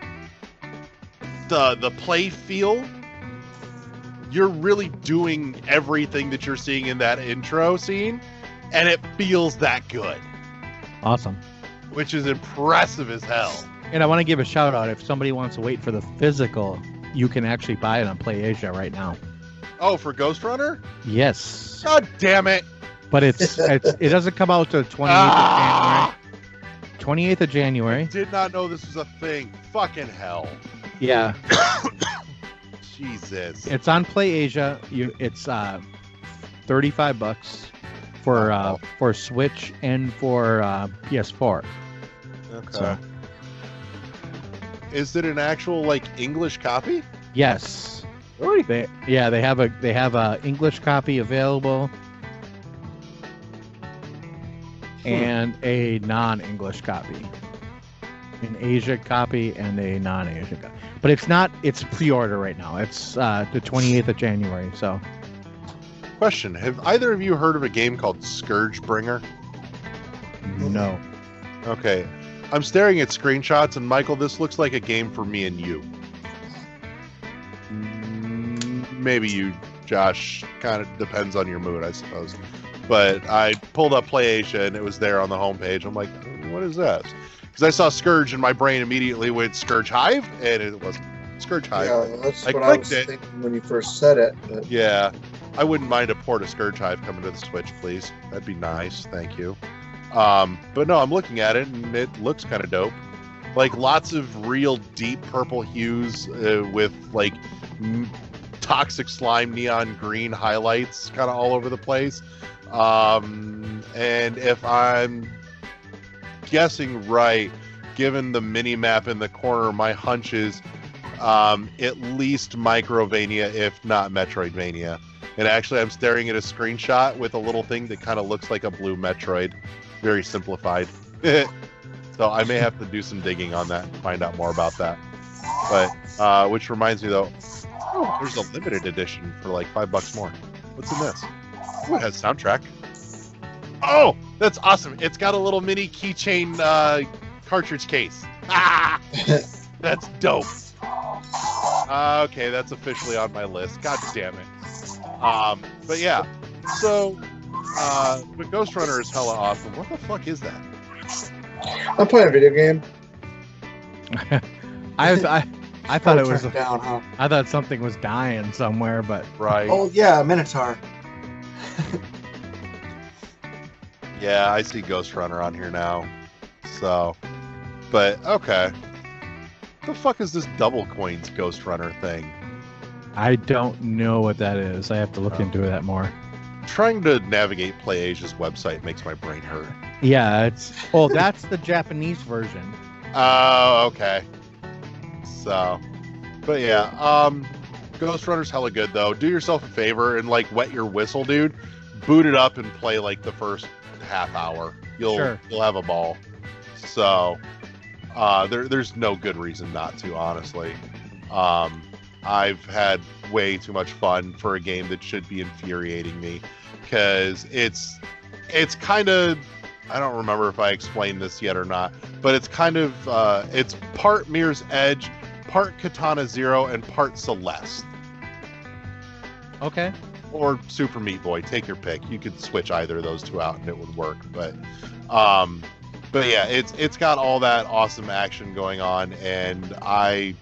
the play feel, you're really doing everything that you're seeing in that intro scene, and it feels that good. Awesome. Which is impressive as hell. And I want to give a shout out. If somebody wants to wait for the physical, you can actually buy it on PlayAsia right now. Oh, for Ghost Runner? Yes. God damn it. But it doesn't come out till 28th of January. 28th of January. I did not know this was a thing. Fucking hell. Yeah. Jesus. It's on PlayAsia. It's $35 for Switch and for PS4. Okay. So. Is it an actual like English copy? Yes. Really? They have a English copy available and a non-English copy. An Asia copy and a non-Asia copy. But it's pre-order right now. It's the 28th of January, so. Question, have either of you heard of a game called Scourgebringer? No. Okay. I'm staring at screenshots, and Michael, this looks like a game for me and you. Maybe you, Josh. Kind of depends on your mood, I suppose. But I pulled up PlayAsia, and it was there on the homepage. I'm like, what is this? Because I saw Scourge, and my brain immediately went Scourge Hive, and it wasn't Scourge Hive. Yeah, that's I what I was clicked it. thinking when you first said it. But... Yeah. I wouldn't mind a port of Scourge Hive coming to the Switch, please. That'd be nice. Thank you. But no, I'm looking at it, and it looks kind of dope. Like, lots of real deep purple hues with, like, toxic slime neon green highlights kind of all over the place. And if I'm guessing right, given the mini map in the corner, my hunch is at least Microvania, if not Metroidvania. And actually, I'm staring at a screenshot with a little thing that kind of looks like a blue Metroid. Very simplified. So I may have to do some digging on that and find out more about that. But which reminds me though, there's a limited edition for like $5 more. What's in this? Oh, it has soundtrack. Oh, that's awesome! It's got a little mini keychain cartridge case. Ah, that's dope. Okay, that's officially on my list. God damn it. But yeah, so but Ghost Runner is hella awesome. What the fuck is that? I'm playing a video game. I thought it was down, huh? I thought something was dying somewhere, but Right. Oh yeah, Minotaur. Yeah, I see Ghost Runner on here now. So, but okay. The fuck is this double coins Ghost Runner thing? I don't know what that is. I have to look into that more. Trying to navigate PlayAsia's website makes my brain hurt. Yeah, that's the Japanese version. Oh, okay. So, but yeah, Ghost Runner's hella good though. Do yourself a favor and like wet your whistle, dude. Boot it up and play like the first half hour. You'll have a ball. So, there's no good reason not to, honestly. I've had way too much fun for a game that should be infuriating me, because it's kind of, I don't remember if I explained this yet or not, but it's kind of it's part Mirror's Edge, part Katana Zero, and part Celeste. Okay. Or Super Meat Boy, take your pick. You could switch either of those two out and it would work. But yeah, it's got all that awesome action going on, and I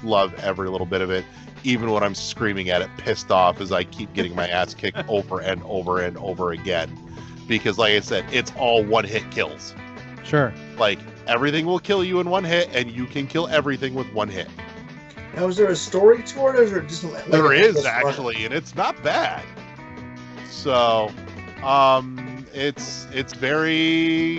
love every little bit of it, even when I'm screaming at it, pissed off as I keep getting my ass kicked over and over and over again. Because like I said, it's all one-hit kills. Sure. Like, everything will kill you in one hit, and you can kill everything with one hit. Now, is there a story to it, or is it just like there is actually, and it's not bad. So, it's very,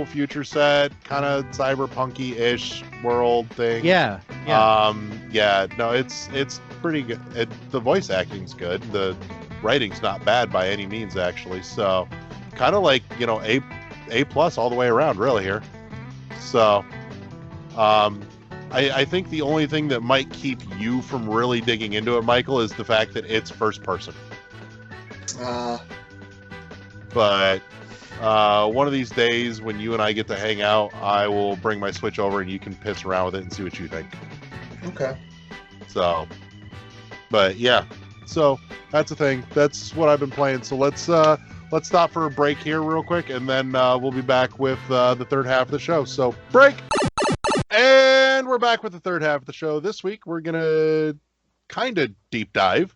future set, kind of cyberpunky-ish world thing. Yeah. No, it's pretty good. The voice acting's good. The writing's not bad by any means, actually. So, kind of like, A plus all the way around, really here. So, I think the only thing that might keep you from really digging into it, Michael, is the fact that it's first person. But one of these days when you and I get to hang out, I will bring my Switch over and you can piss around with it and see what you think. Okay. So, but yeah, so that's the thing. That's what I've been playing. So let's stop for a break here real quick, and then we'll be back with the third half of the show. So break. And we're back with the third half of the show. This week, we're going to kind of deep dive.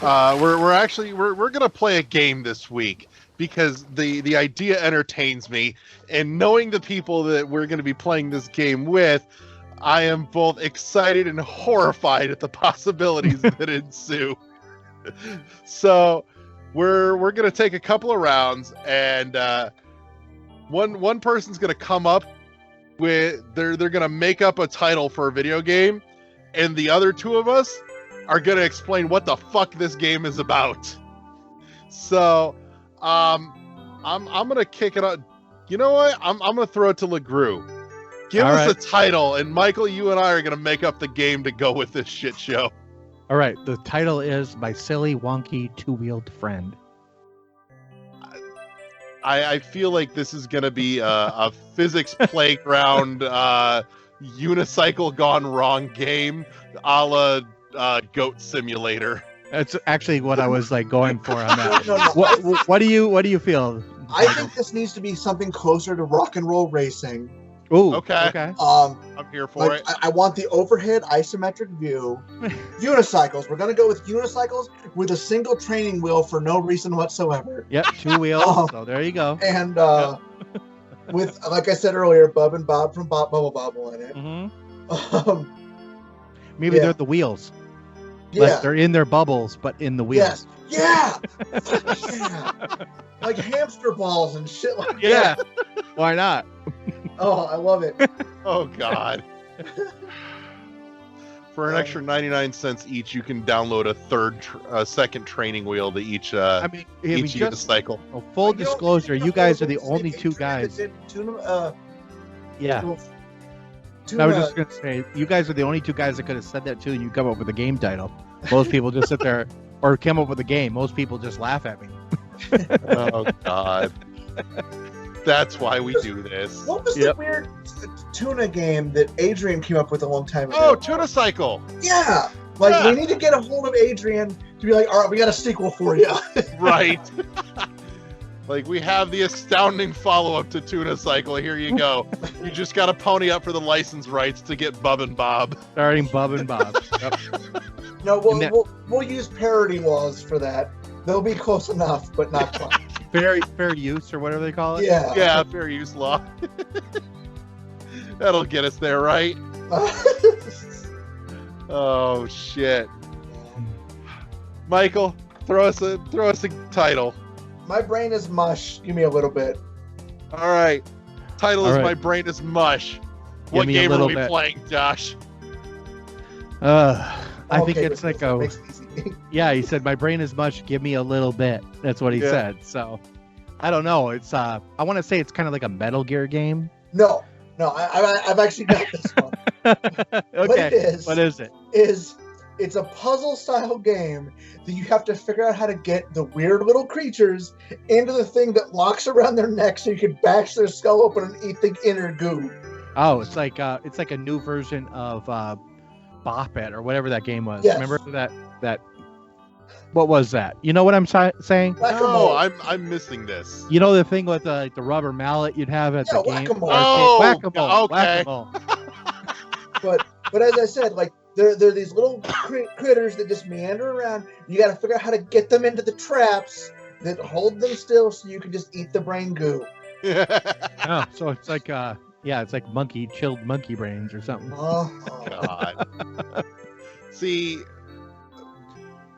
We're going to play a game this week because the idea entertains me. And knowing the people that we're going to be playing this game with, I am both excited and horrified at the possibilities that ensue. So we're going to take a couple of rounds, and one person's going to come up with they're gonna make up a title for a video game, and the other two of us are gonna explain what the fuck this game is about. So I'm gonna kick it up. You know what? I'm gonna throw it to LeGrew. Give us a title, and Michael, you and I are gonna make up the game to go with this shit show. All right, the title is My Silly Wonky Two-Wheeled Friend. I feel like this is going to be a physics playground unicycle gone wrong game a la Goat Simulator. That's actually what I was like going for on that. No. What do you feel? I think this needs to be something closer to rock and roll racing. Ooh, okay. I'm here for it. I want the overhead isometric view. Unicycles. We're going to go with unicycles with a single training wheel for no reason whatsoever. Yep, 2 wheels. So there you go. And with, like I said earlier, Bub and Bob from Bubble Bobble in it. Mm-hmm. Maybe they're the wheels. Yeah. Like they're in their bubbles, but in the wheels. Yes. Yeah. Yeah. Like hamster balls and shit like Yeah. that. Why not? Oh, I love it. Oh God. For an extra 99 cents each, you can download a second training wheel to each I mean, each just unicycle. full You know, disclosure, you guys are the only two Adrian guys. that did tuna, Yeah. tuna, I was just gonna say, you guys are the only two guys that could have said that too, and you come up with a game title. Most people just sit there or come up with a game. Most people just laugh at me. Oh God. That's why we do this. What was the weird tuna game that Adrian came up with a long time ago? Oh, Tuna Cycle. Yeah. Like, we need to get a hold of Adrian to be like, all right, we got a sequel for you. Right. Like, we have the astounding follow-up to Tuna Cycle. Here you go. You just got to pony up for the license rights to get Bub and Bob. Starting Bub and Bob. Yep. No, we'll use parody laws for that. They'll be close enough, but not quite. Fair use or whatever they call it. Yeah. Yeah, fair use law. That'll get us there, right? Oh shit. Michael, throw us a title. My brain is mush. Give me a little bit. All right. Title All is right. My Brain is Mush. What me a game are little we bit. playing, Josh? I think Okay, it's but like that a makes it easy. yeah. He said, "My brain is mush. Give me a little bit." That's what he Yeah. said. So I don't know. It's I want to say it's kind of like a Metal Gear game. No, I've actually got this one. Okay. What is it? It's a puzzle style game that you have to figure out how to get the weird little creatures into the thing that locks around their neck so you can bash their skull open and eat the inner goo. Oh, it's like a new version of Bop It or whatever that game was. Yes. Remember that? What was that? You know what I'm saying? Whack-a-mole. No, I'm missing this. You know the thing with the rubber mallet you'd have at Yeah, the game? whack-a-mole. Oh, Whack-a-mole. okay. Whack-a-mole. But as I said, like they're these little critters that just meander around. You got to figure out how to get them into the traps that hold them still, so you can just eat the brain goo. Oh, so it's like it's like chilled monkey brains or something. Oh, God. See,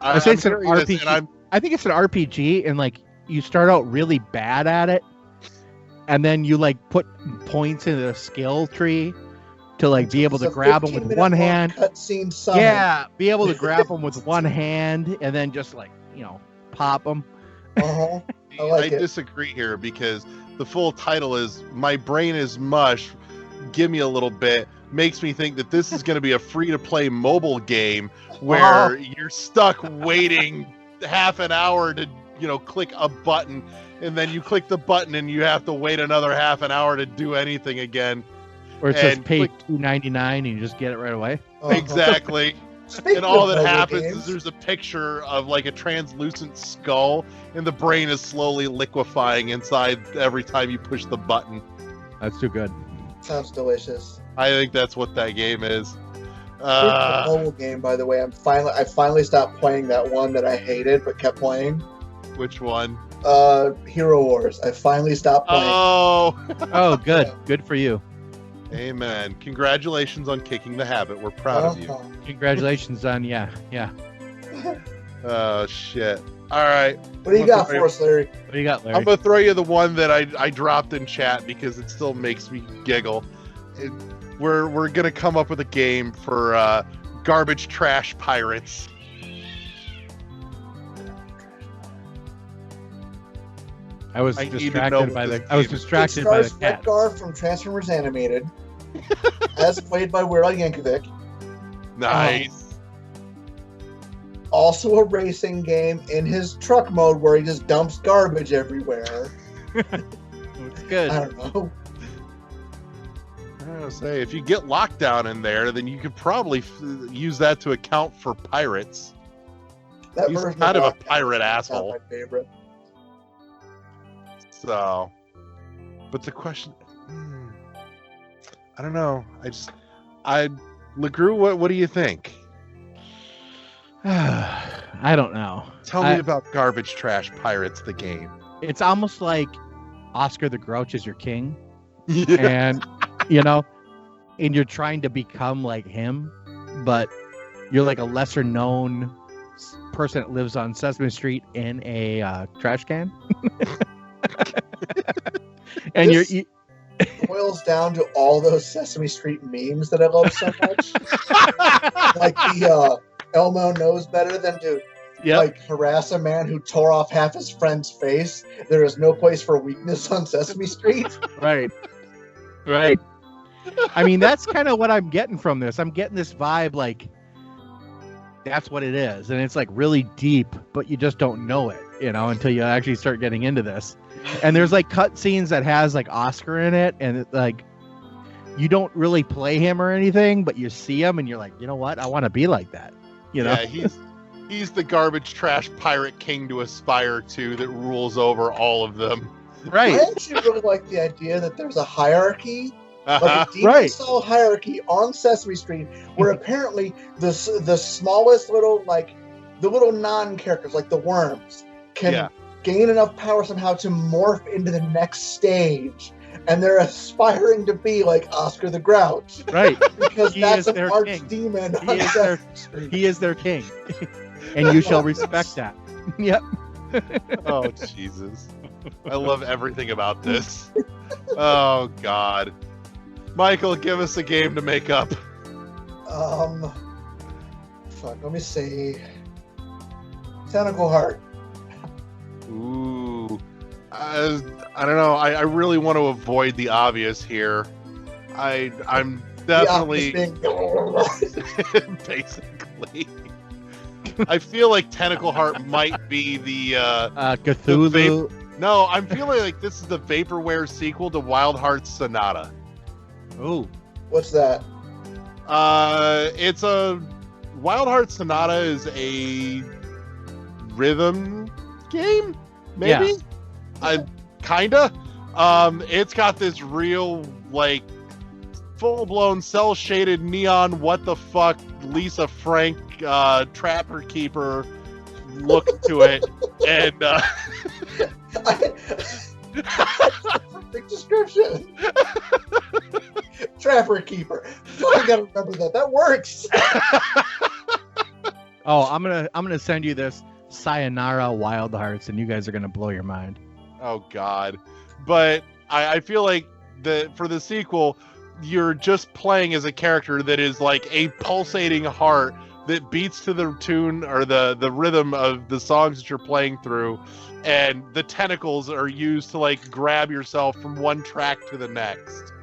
I say it's an hearing this, RPG. and I'm I think it's an RPG, and like you start out really bad at it, and then you like put points into the skill tree to like be able to It's a grab them with 15-minute one long hand. Cutscene summon. Yeah, be able to grab them with one hand and then just like pop them. Uh-huh. I like it. disagree here because the full title is My Brain is Mush. Give me a little bit. Makes me think that this is going to be a free-to-play mobile game where you're stuck waiting half an hour to, click a button, and then you click the button and you have to wait another half an hour to do anything again. Or it says And pay click- $2.99 and you just get it right away. Uh-huh. Exactly. Speaking And all of that mobile happens games, is there's a picture of like a translucent skull, and the brain is slowly liquefying inside every time you push the button. That's too good. sounds delicious. I think that's what that game is. Speaking of mobile game, by the way, I finally stopped playing that one that I hated but kept playing. Which one? Hero Wars. I finally stopped playing. Oh, Oh, good. Good for you. amen. Congratulations on kicking the habit. We're proud of you. Uh-huh. Congratulations on yeah. Oh, shit. All right. What do you got for us, Larry? What do you got, Larry? I'm going to throw you the one that I dropped in chat because it still makes me giggle. We're going to come up with a game for Garbage Trash Pirates. I was I need to know distracted what by this the. I was game is. distracted It by the stars cat. Redgar from Transformers Animated, as played by Weird Al Yankovic. Nice. Also a racing game in his truck mode where he just dumps garbage everywhere. It's good. I don't know. I was gonna say, if you get lockdown in there, then you could probably use that to account for pirates. That He's version kind of a Lockdown pirate is not asshole. my favorite. So, but the question, I don't know. LeGrew, what do you think? I don't know. Tell me about Garbage Trash Pirates, the game. It's almost like Oscar the Grouch is your king, Yeah. and and you're trying to become like him, but you're like a lesser known person that lives on Sesame Street in a trash can. And This you boils down to all those Sesame Street memes that I love so much. Like the Elmo knows better than to like harass a man who tore off half his friend's face. There is no place for weakness on Sesame Street. Right. I mean, that's kind of what I'm getting from this. I'm getting this vibe like that's what it is, and it's like really deep, but you just don't know it, until you actually start getting into this. And there's like cut scenes that has like Oscar in it, and like you don't really play him or anything, but you see him and you're like, you know what? I want to be like that. Yeah, he's the garbage trash pirate king to aspire to that rules over all of them. Right. I actually really like the idea that there's a hierarchy, like a demon Right. style hierarchy on Sesame Street, where apparently the smallest little, like the little non-characters, like the worms, can gain enough power somehow to morph into the next stage, and they're aspiring to be like Oscar the Grouch, Right. because He that's is an their archdemon He on is their- Sesame Street. He is their king. And you shall respect that. Yep. Oh, Jesus. I love everything about this. Oh, God. Michael, give us a game to make up. Let me see. Tentacle Heart. Ooh. I don't know. I really want to avoid the obvious here. I'm definitely... basically. I feel like Tentacle Heart might be the Cthulhu. No, I'm feeling like this is the vaporware sequel to Wild Hearts Sonata. Oh. What's that? It's a Wild Hearts Sonata is a rhythm game, maybe. Yeah. Kinda. It's got this real like full-blown cel-shaded neon what the fuck Lisa Frank Trapper Keeper look to it, and Perfect description. Trapper Keeper. I gotta remember that. That works. Oh, I'm gonna send you this Sayonara Wild Hearts, and you guys are gonna blow your mind. oh god. But I feel like for the sequel, you're just playing as a character that is like a pulsating heart that beats to the tune or the rhythm of the songs that you're playing through, and the tentacles are used to like grab yourself from one track to the next.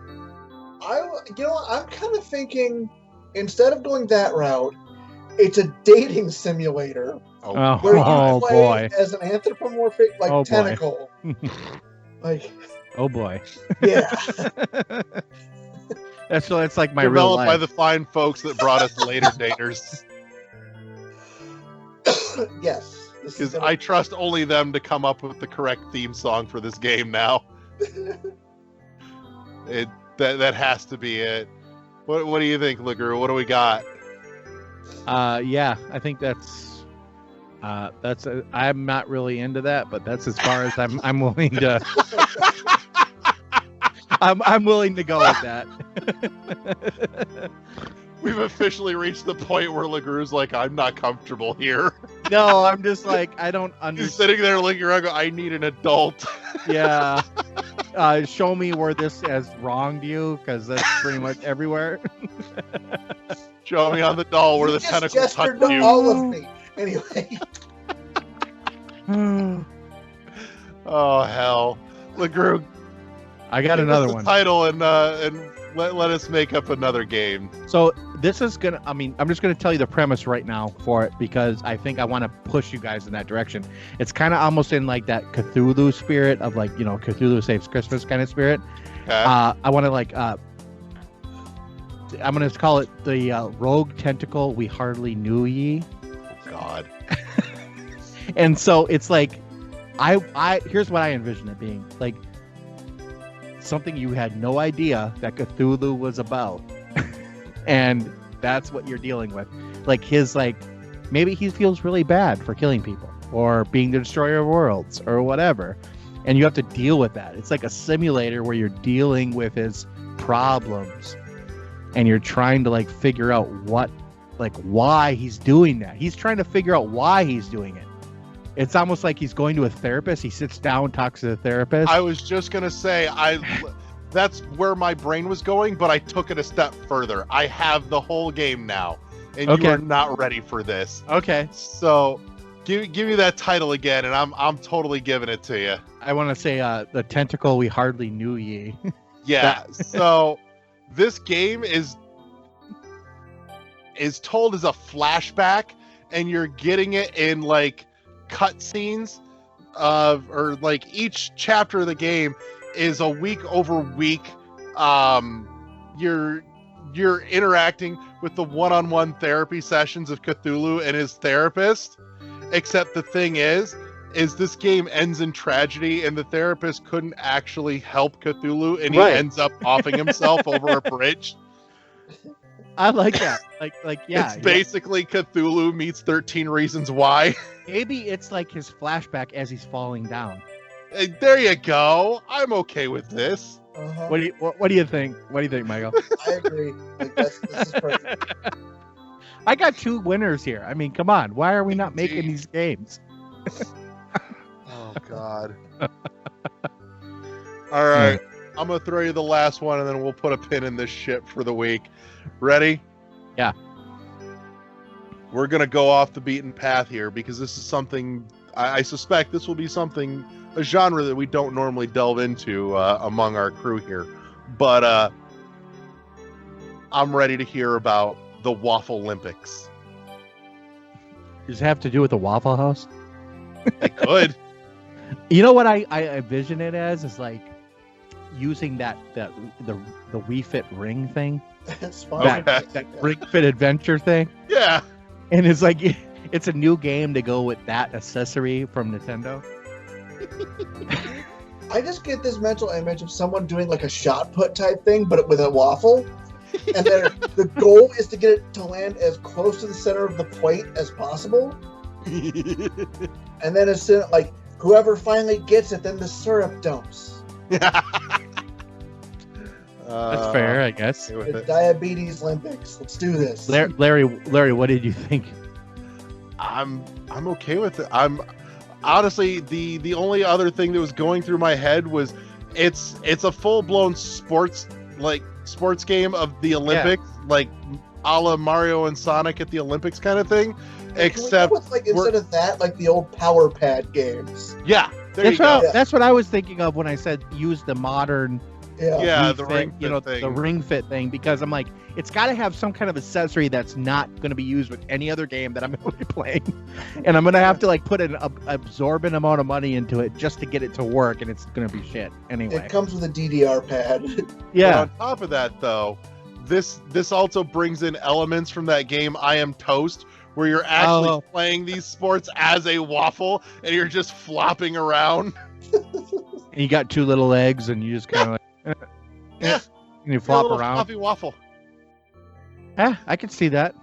I'm kind of thinking, instead of going that route, it's a dating simulator Oh, where you play boy. as an anthropomorphic Oh, boy. tentacle. Like, Oh boy. yeah. That's like my real Developed life. by the fine folks that brought us Later Daters. Yes. This is Because gonna- I trust only them to come up with the correct theme song for this game now. That has to be it. What do you think, Liguru? What do we got? Yeah, I think I'm not really into that, but that's as far as I'm willing to. I'm willing to go with that. We've officially reached the point where Liguru's like, I'm not comfortable here. No, I'm just like I don't He's understand. sitting there looking around, go, I need an adult. Yeah. Show me where this has wronged you, because that's pretty much everywhere. Show me on the doll where You the just tentacle gestured touched to you. all of me. Anyway. Oh hell, Liguru, I got give another us the one. title and let us make up another game. So this is gonna. I mean, I'm just gonna tell you the premise right now for it, because I think I want to push you guys in that direction. It's kind of almost in like that Cthulhu spirit of like, Cthulhu Saves Christmas kind of spirit. Okay? I want to like. I'm gonna call it the Rogue Tentacle We Hardly Knew Ye. God. And so it's like, I here's what I envision it being like. Something you had no idea that Cthulhu was about. And that's what you're dealing with. Like maybe he feels really bad for killing people or being the destroyer of worlds or whatever. And you have to deal with that. It's like a simulator where you're dealing with his problems and you're trying to like figure out what like why he's doing that. He's trying to figure out why he's doing it. It's almost like he's going to a therapist. He sits down, talks to the therapist. I was just gonna say that's where my brain was going, but I took it a step further. I have the whole game now, and you are not ready for this. Okay. So give me that title again, and I'm totally giving it to you. I want to say the tentacle we hardly knew ye. Yeah. So this game is told as a flashback, and you're getting it in like cutscenes or like each chapter of the game is a week over week. You're interacting with the one-on-one therapy sessions of Cthulhu and his therapist, except the thing is this game ends in tragedy, and the therapist couldn't actually help Cthulhu, and he ends up offing himself over a bridge. I like that. Like yeah. It's basically Cthulhu meets 13 Reasons Why. Maybe it's like his flashback as he's falling down. Hey, there you go. I'm okay with this. Uh-huh. What do you think? What do you think, Michael? I agree. Like, this is perfect. I got 2 winners here. I mean, come on. Why are we not making these games? Oh, God. All right. I'm going to throw you the last one, and then we'll put a pin in this shit for the week. Ready? Yeah. We're going to go off the beaten path here, because this is something, I suspect this will be something, a genre that we don't normally delve into among our crew here. But I'm ready to hear about the Waffle Olympics. Does it have to do with the Waffle House? It could. You know what I envision it as is like using the Wii Fit ring thing, It's fine. that Ring Fit Adventure thing, Yeah. and it's like it's a new game to go with that accessory from Nintendo. I just get this mental image of someone doing like a shot put type thing, but with a waffle. And the goal is to get it to land as close to the center of the plate as possible. And then it's like whoever finally gets it, then the syrup dumps. That's fair, I guess. The Diabetes Olympics. Let's do this. Larry, what did you think? I'm okay with it. I'm honestly the only other thing that was going through my head was it's a full-blown sports game of the Olympics, like a la Mario and Sonic at the Olympics kind of thing. Except with, like, instead of that, like the old Power Pad games. Yeah, there you go. That's what I was thinking of when I said use the modern Yeah, Wii the Fit, Ring Fit thing. the Ring Fit thing, because I'm like, it's got to have some kind of accessory that's not going to be used with any other game that I'm going to be playing, and I'm going to have to like put an absorbent amount of money into it just to get it to work, and it's going to be shit anyway. It comes with a DDR pad. Yeah. But on top of that, though, this also brings in elements from that game I Am Toast, where you're actually playing these sports as a waffle, and you're just flopping around. And you got 2 little legs, and you just kind of like, Yeah. and you flop little around. Fluffy waffle. Yeah, I could see that.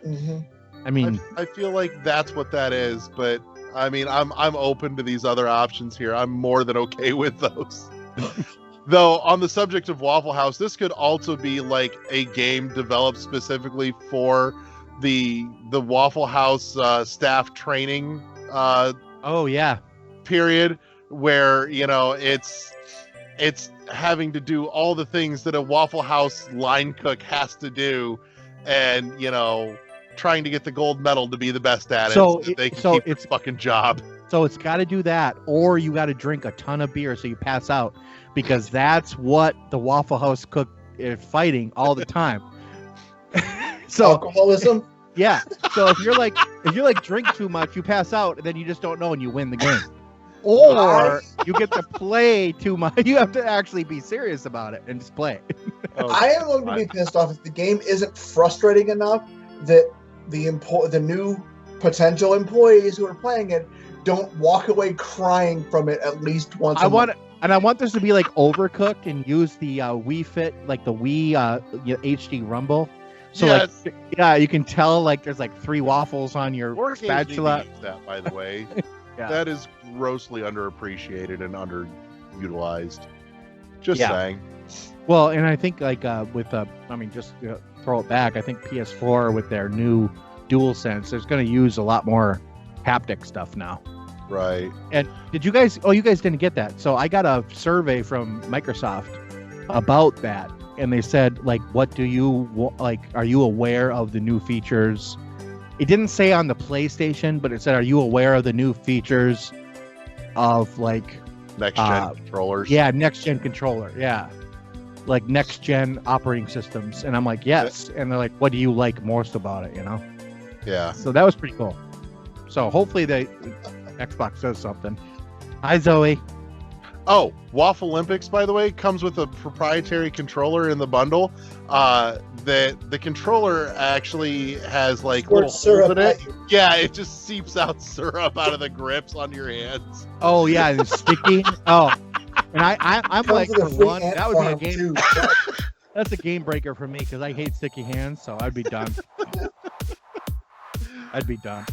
Mm-hmm. I mean, I feel like that's what that is, but I mean, I'm open to these other options here. I'm more than okay with those. Though, on the subject of Waffle House, this could also be like a game developed specifically for the Waffle House staff training oh yeah, period, where it's having to do all the things that a Waffle House line cook has to do, and trying to get the gold medal to be the best at it, so that they can keep their fucking job. So it's got to do that, or you got to drink a ton of beer so you pass out, because that's what the Waffle House cook is fighting all the time. So alcoholism. Yeah. So if you're like drink too much, you pass out, and then you just don't know and you win the game. Or you get to play too much. You have to actually be serious about it and just play. I am going to be pissed off if the game isn't frustrating enough that the new potential employees who are playing it don't walk away crying from it at least once. I want this to be like overcooked and use the Wii Fit, like the Wii HD Rumble. So yes. You can tell like there's like 3 waffles on your spatula. That, by the way, yeah. That is grossly underappreciated and underutilized. Just saying. Well, and I think like with I mean, just throw it back. I think PS4 with their new DualSense is going to use a lot more haptic stuff now. Right. And did you guys? Oh, you guys didn't get that. So I got a survey from Microsoft about that, and they said like, what do you like? Are you aware of the new features? It didn't say on the PlayStation, but it said, are you aware of the new features of like Next gen controllers. Yeah, next gen controller. Yeah. Like next gen operating systems. And I'm like, yes. And they're like, what do you like most about it, you know? Yeah. So that was pretty cool. So hopefully Xbox does something. Hi, Zoe. Oh, Waffle Olympics, by the way, comes with a proprietary controller in the bundle. The controller actually has like little holes in it. Yeah, it just seeps out syrup out of the grips on your hands. Oh yeah, and it's sticky. Oh, and I'm like, for one, that would be a game. That's a game breaker for me because I hate sticky hands. So I'd be done. I'd be done.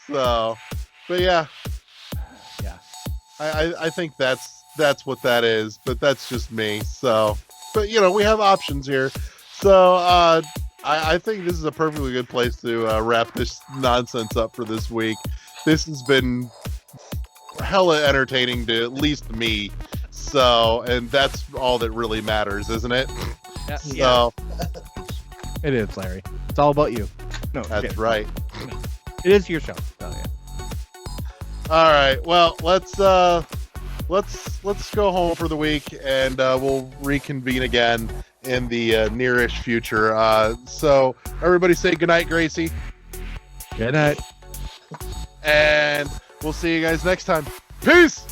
So, but yeah. I think that's what that is, but that's just me. So, but you know, we have options here. So I think this is a perfectly good place to wrap this nonsense up for this week. This has been hella entertaining to at least me. So, and that's all that really matters, isn't it? Yeah. So, it is, Larry. It's all about you. No, that's right. It is your show. Oh yeah. All right. Well, let's go home for the week, and we'll reconvene again in the nearish future. So everybody say goodnight, Gracie. Good night. And we'll see you guys next time. Peace.